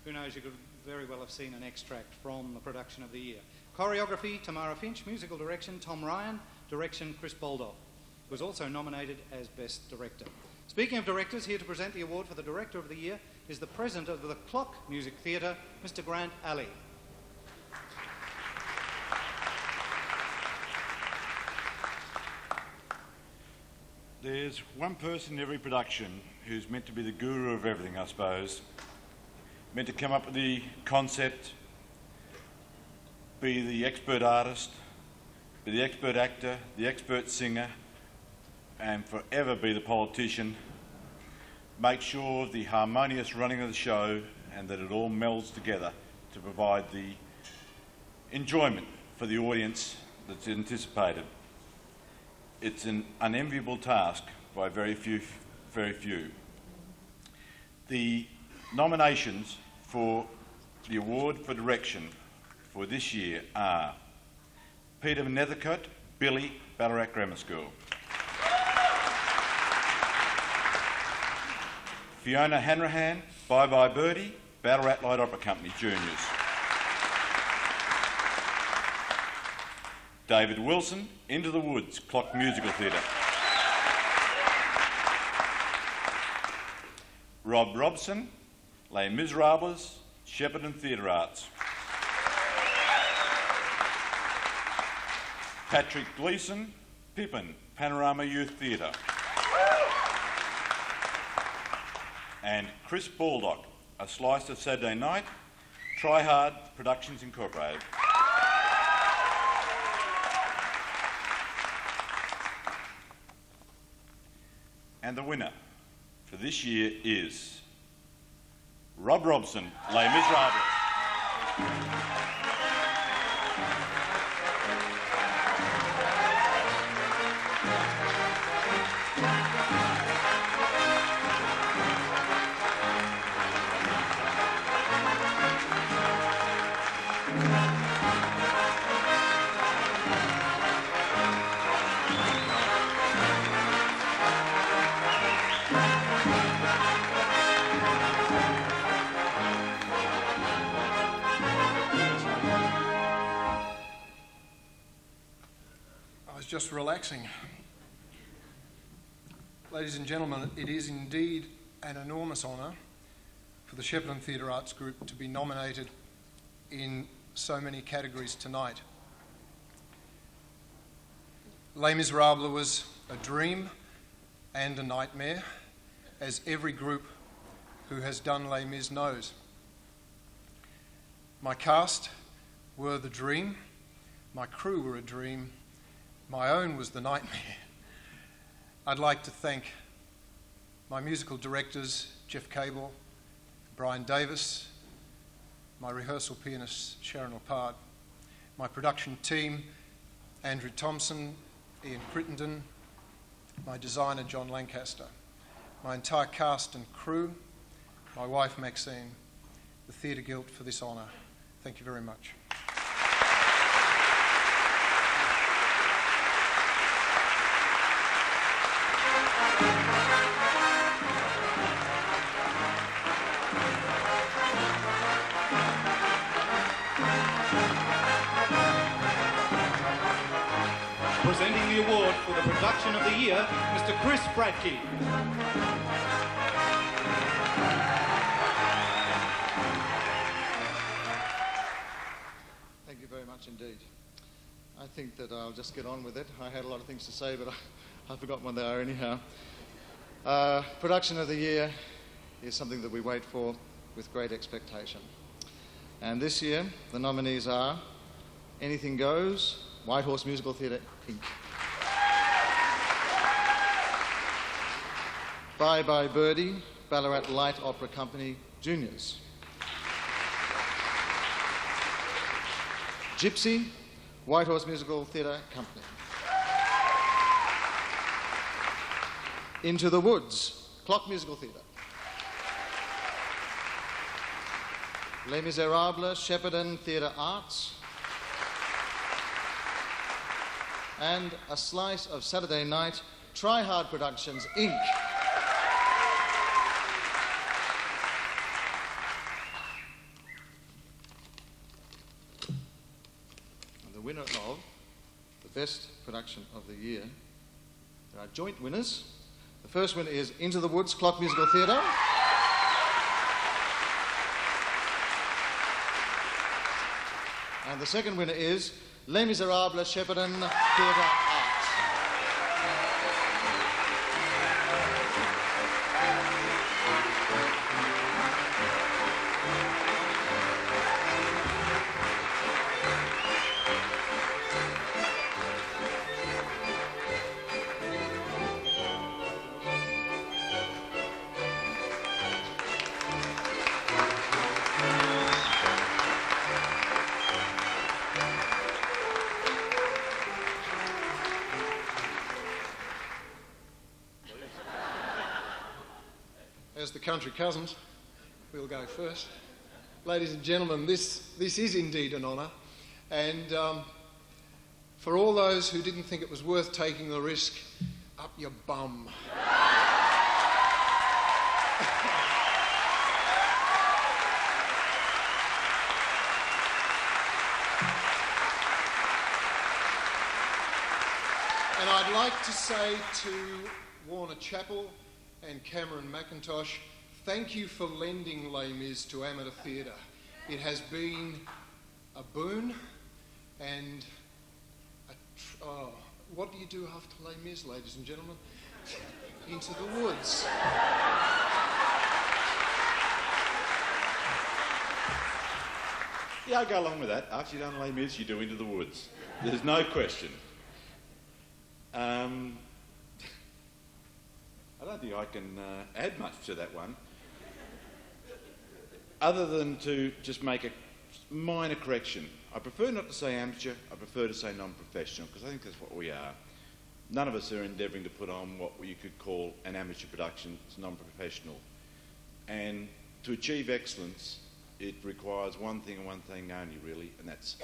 Who knows, you could very well have seen an extract from the production of the year. Choreography, Tamara Finch. Musical direction, Tom Ryan. Direction, Chris Baldock. Was also nominated as Best Director. Speaking of directors, here to present the award for the Director of the Year is the President of the CLOC Music Theatre, Mr. Grant Alley. There's one person in every production who's meant to be the guru of everything, I suppose. Meant to come up with the concept, be the expert artist, be the expert actor, the expert singer, and forever be the politician. Make sure the harmonious running of the show and that it all melds together to provide the enjoyment for the audience that's anticipated. It's an unenviable task by very few. The nominations for the award for direction for this year are Peter Nethercote, Billy, Ballarat Grammar School. Fiona Hanrahan, Bye Bye Birdie, Ballarat Light Opera Company, Juniors. David Wilson, Into the Woods, CLOC Musical Theatre. Rob Robson, Les Misérables, Shepparton Theatre Arts. Patrick Gleeson, Pippin, Panorama Youth Theatre. And Chris Baldock, A Slice of Saturday Night, TriHard Productions Incorporated. And the winner for this year is Rob Robson, Les Misérables. Just relaxing. Ladies and gentlemen, it is indeed an enormous honour for the Shepparton Theatre Arts Group to be nominated in so many categories tonight. Les Misérables was a dream and a nightmare, as every group who has done Les Mis knows. My cast were the dream, my crew were a dream, my own was the nightmare. I'd like to thank my musical directors, Jeff Cable, Brian Davis, my rehearsal pianist, Sharon Lepard, my production team, Andrew Thompson, Ian Crittenden, my designer, John Lancaster, my entire cast and crew, my wife, Maxine, the Theatre Guild for this honour. Thank you very much. Presenting the award for the production of the year, Mr. Chris Bradke. Thank you very much indeed. I think that I'll just get on with it. I had a lot of things to say, but I forgot what they are anyhow. Production of the year is something that we wait for with great expectation. And this year, the nominees are Anything Goes, Whitehorse Musical Theatre, Inc. Bye Bye Birdie, Ballarat Light Opera Company, Juniors. Gypsy, Whitehorse Musical Theatre Company. Into the Woods, CLOC Musical Theatre. Les Misérables, Shepparton Theatre Arts. And A Slice of Saturday Night, TriHard Productions, Inc. And the winner of the best production of the year, there are joint winners. The first winner is Into the Woods, CLOC Musical Theatre. And the second winner is Les Misérables, Shepparton Theatre Arts. As the country cousins, we'll go first. Ladies and gentlemen, this is indeed an honour, and for all those who didn't think it was worth taking the risk, up your bum. And I'd like to say to Warner Chappell and Cameron McIntosh, thank you for lending Les Mis to amateur theatre. It has been a boon and what do you do after Les Mis, ladies and gentlemen? Into the Woods. Yeah, I'll go along with that. After you've done Les Mis, you do Into the Woods. There's no question. I don't think I can add much to that one, other than to just make a minor correction. I prefer not to say amateur, I prefer to say non-professional, because I think that's what we are. None of us are endeavouring to put on what you could call an amateur production. It's non-professional. And to achieve excellence, it requires one thing and one thing only, really, and that's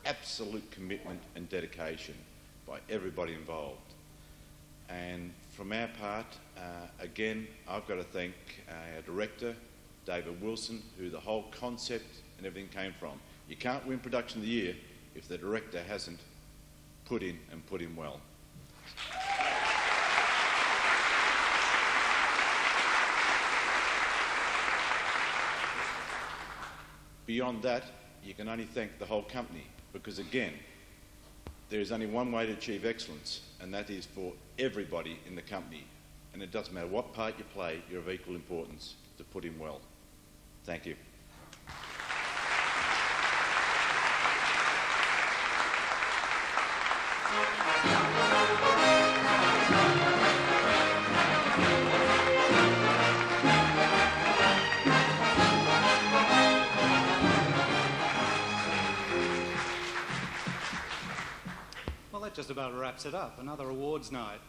absolute commitment and dedication by everybody involved. And from our part, again, I've got to thank our director, David Wilson, who the whole concept and everything came from. You can't win Production of the Year if the director hasn't put in well. Beyond that, you can only thank the whole company, because again, there is only one way to achieve excellence, and that is for everybody in the company. And it doesn't matter what part you play, you're of equal importance to put in well. Thank you. Well, that just about wraps it up. Another awards night.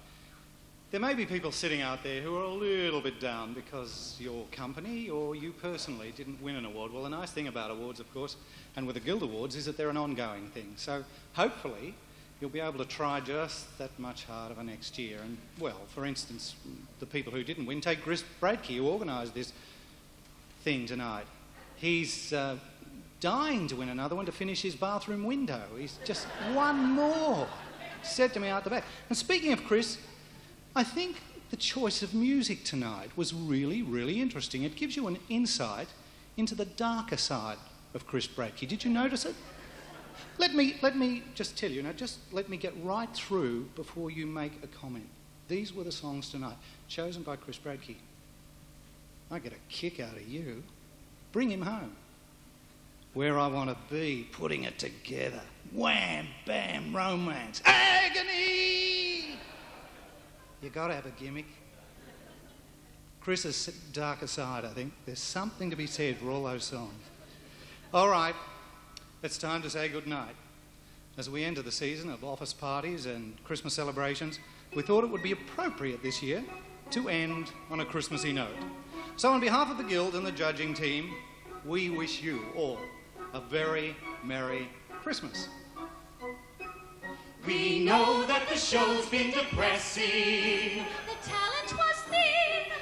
There may be people sitting out there who are a little bit down because your company or you personally didn't win an award. Well, the nice thing about awards, of course, and with the Guild Awards, is that they're an ongoing thing. So hopefully you'll be able to try just that much harder for next year. And, well, for instance, the people who didn't win, take Chris Bradke, who organised this thing tonight. He's dying to win another one to finish his bathroom window. He's just one more. said to me out the back. And speaking of Chris, I think the choice of music tonight was really, really interesting. It gives you an insight into the darker side of Chris Bradke. Did you notice it? Let me just tell you, just let me get right through before you make a comment. These were the songs tonight, chosen by Chris Bradke. I get a kick out of you. Bring him home. Where I Want to Be, Putting It Together. Wham, bam, romance. Agony! You got to have a gimmick. Chris's darker side, I think. There's something to be said for all those songs. All right, it's time to say goodnight. As we enter the season of office parties and Christmas celebrations, we thought it would be appropriate this year to end on a Christmassy note. So on behalf of the Guild and the judging team, we wish you all a very Merry Christmas. We know that the show's been depressing. The talent was thin.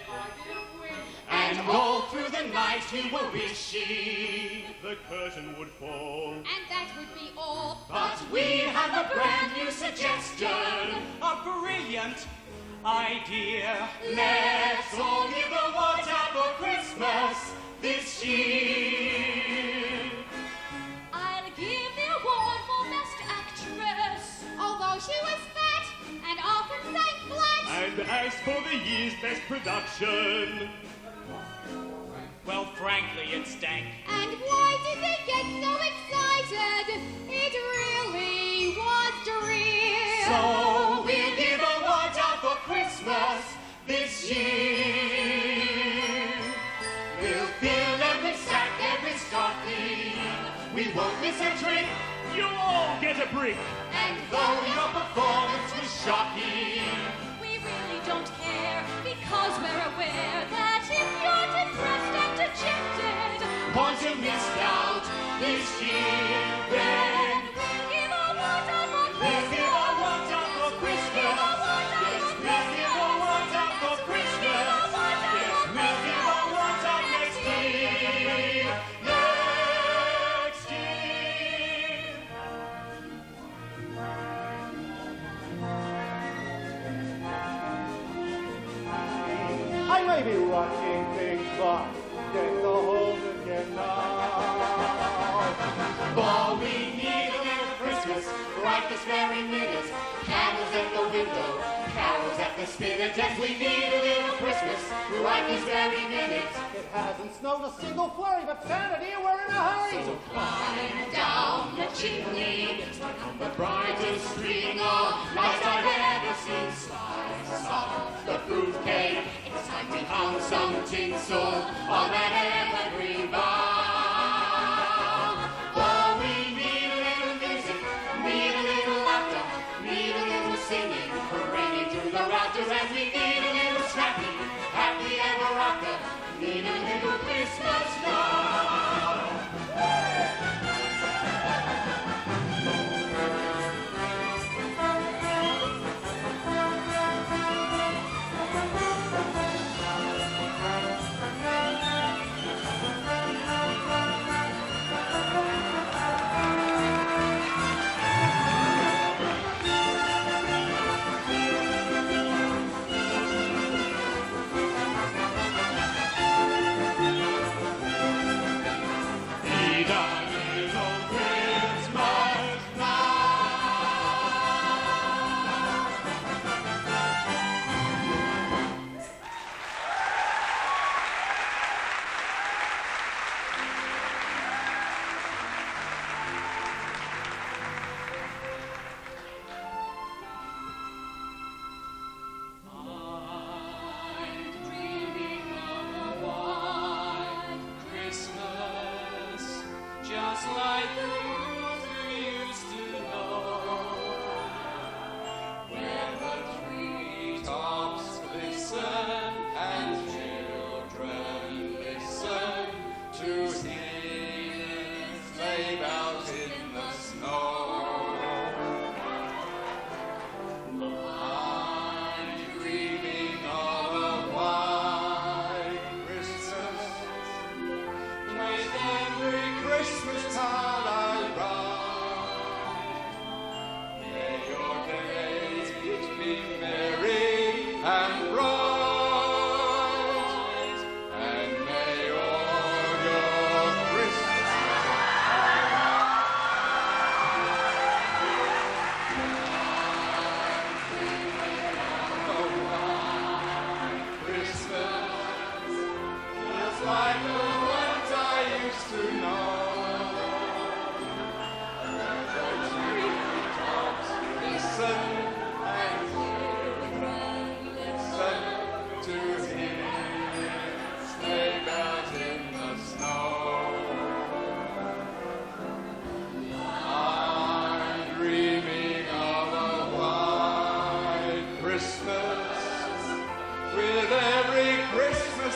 And all through the night we were wishing the curtain would fall. And that would be all. But we have a brand new suggestion. A brilliant idea. Let's all give awards out for Christmas this year. I'll give the award for Best Actress. Although she was fat and often sang flat. And as for the year's Best Production, well, frankly, it stank. And why did they get so excited? It really was drear. So we'll give awards out for Christmas this year. We'll fill every sack, every stocking. We won't miss a trick. You'll all get a brick. And though your performance was shocking, we really don't care, because we're aware that if you're depressed and dejected, once you missed out this year, then we'll give awards out for Christmas. We'll give awards out for Christmas. Yes, we'll give awards out for Christmas. Yes, we'll give awards out next year. Next year. I may be rushing things, but get the hold again now. For we need a little Christmas right this very minute. Candles at the window, carols at the spinet. Yes, we need a little Christmas right this very minute. It hasn't snowed a single flurry, but Santa, dear, we're in a hurry. So climb down the chimney, strike on the brightest string of lights I've ever seen. Slice off the fruitcake, it's time we hung some tinsel on that evergreen bough. For we need a little music, need a little laughter, need a little singing, raining through the rafters, as we need a little scrappy, happy ever after, need a little Christmas now.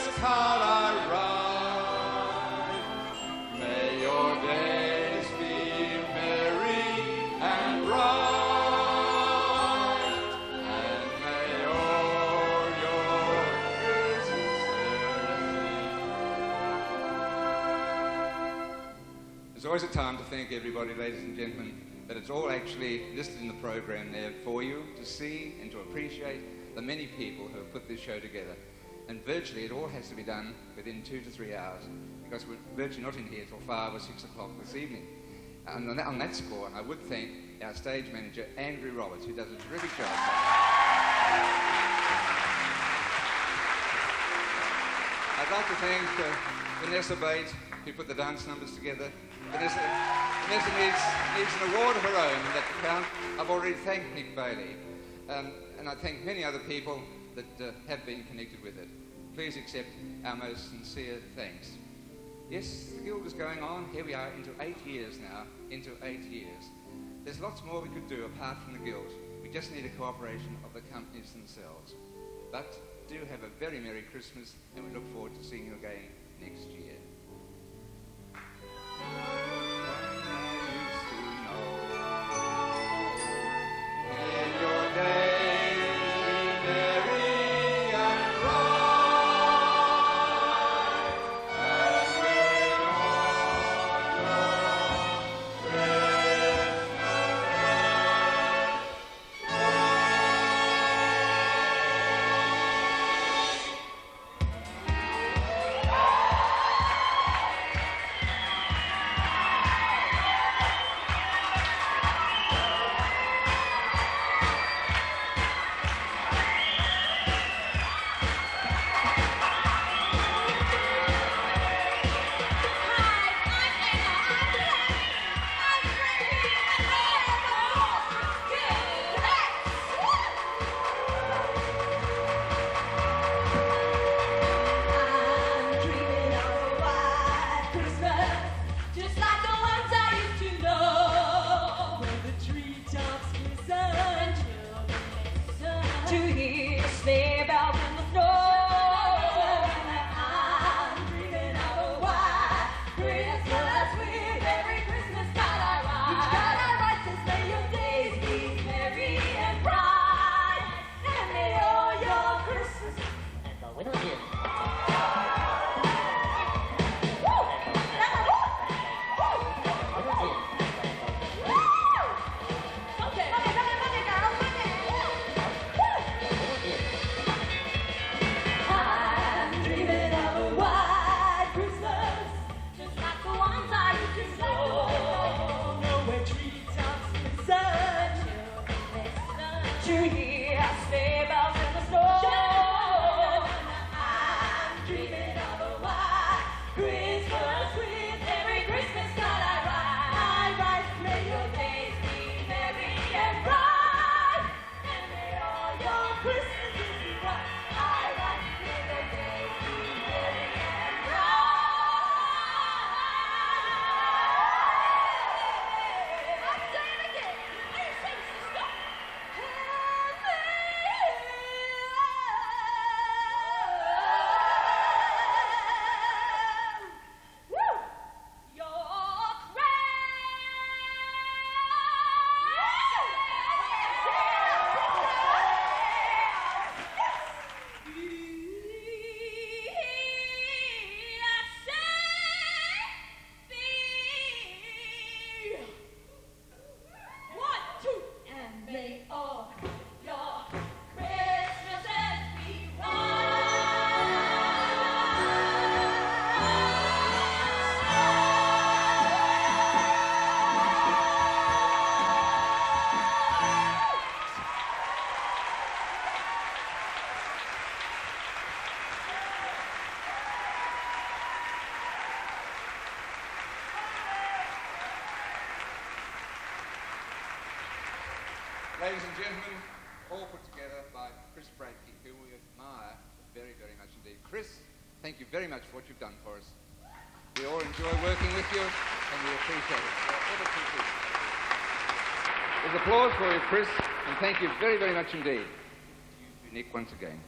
Christmas card I write. May your days be merry and bright, and may all your There's always a time to thank everybody, ladies and gentlemen, but it's all actually listed in the program there for you to see and to appreciate the many people who have put this show together. And virtually it all has to be done within 2 to 3 hours, because we're virtually not in here till 5 or 6 o'clock this evening. And on that score, I would thank our stage manager, Andrew Roberts, who does a terrific job. I'd like to thank Vanessa Bate, who put the dance numbers together. Vanessa needs an award of her own in that account. I've already thanked Nick Bailey. And I thank many other people that have been connected with it. Please accept our most sincere thanks. Yes, the Guild is going on. Here we are into 8 years now, into 8 years. There's lots more we could do apart from the Guild. We just need a cooperation of the companies themselves. But do have a very Merry Christmas, and we look forward to seeing you again next year. In your days be merry and bright, and may all Ladies and gentlemen, all put together by Chris Bradke, who we admire very, very much indeed. Chris, thank you very much for what you've done for us. We all enjoy working with you, and we appreciate it. There's applause for you, Chris, and thank you very, very much indeed. Nick, once again.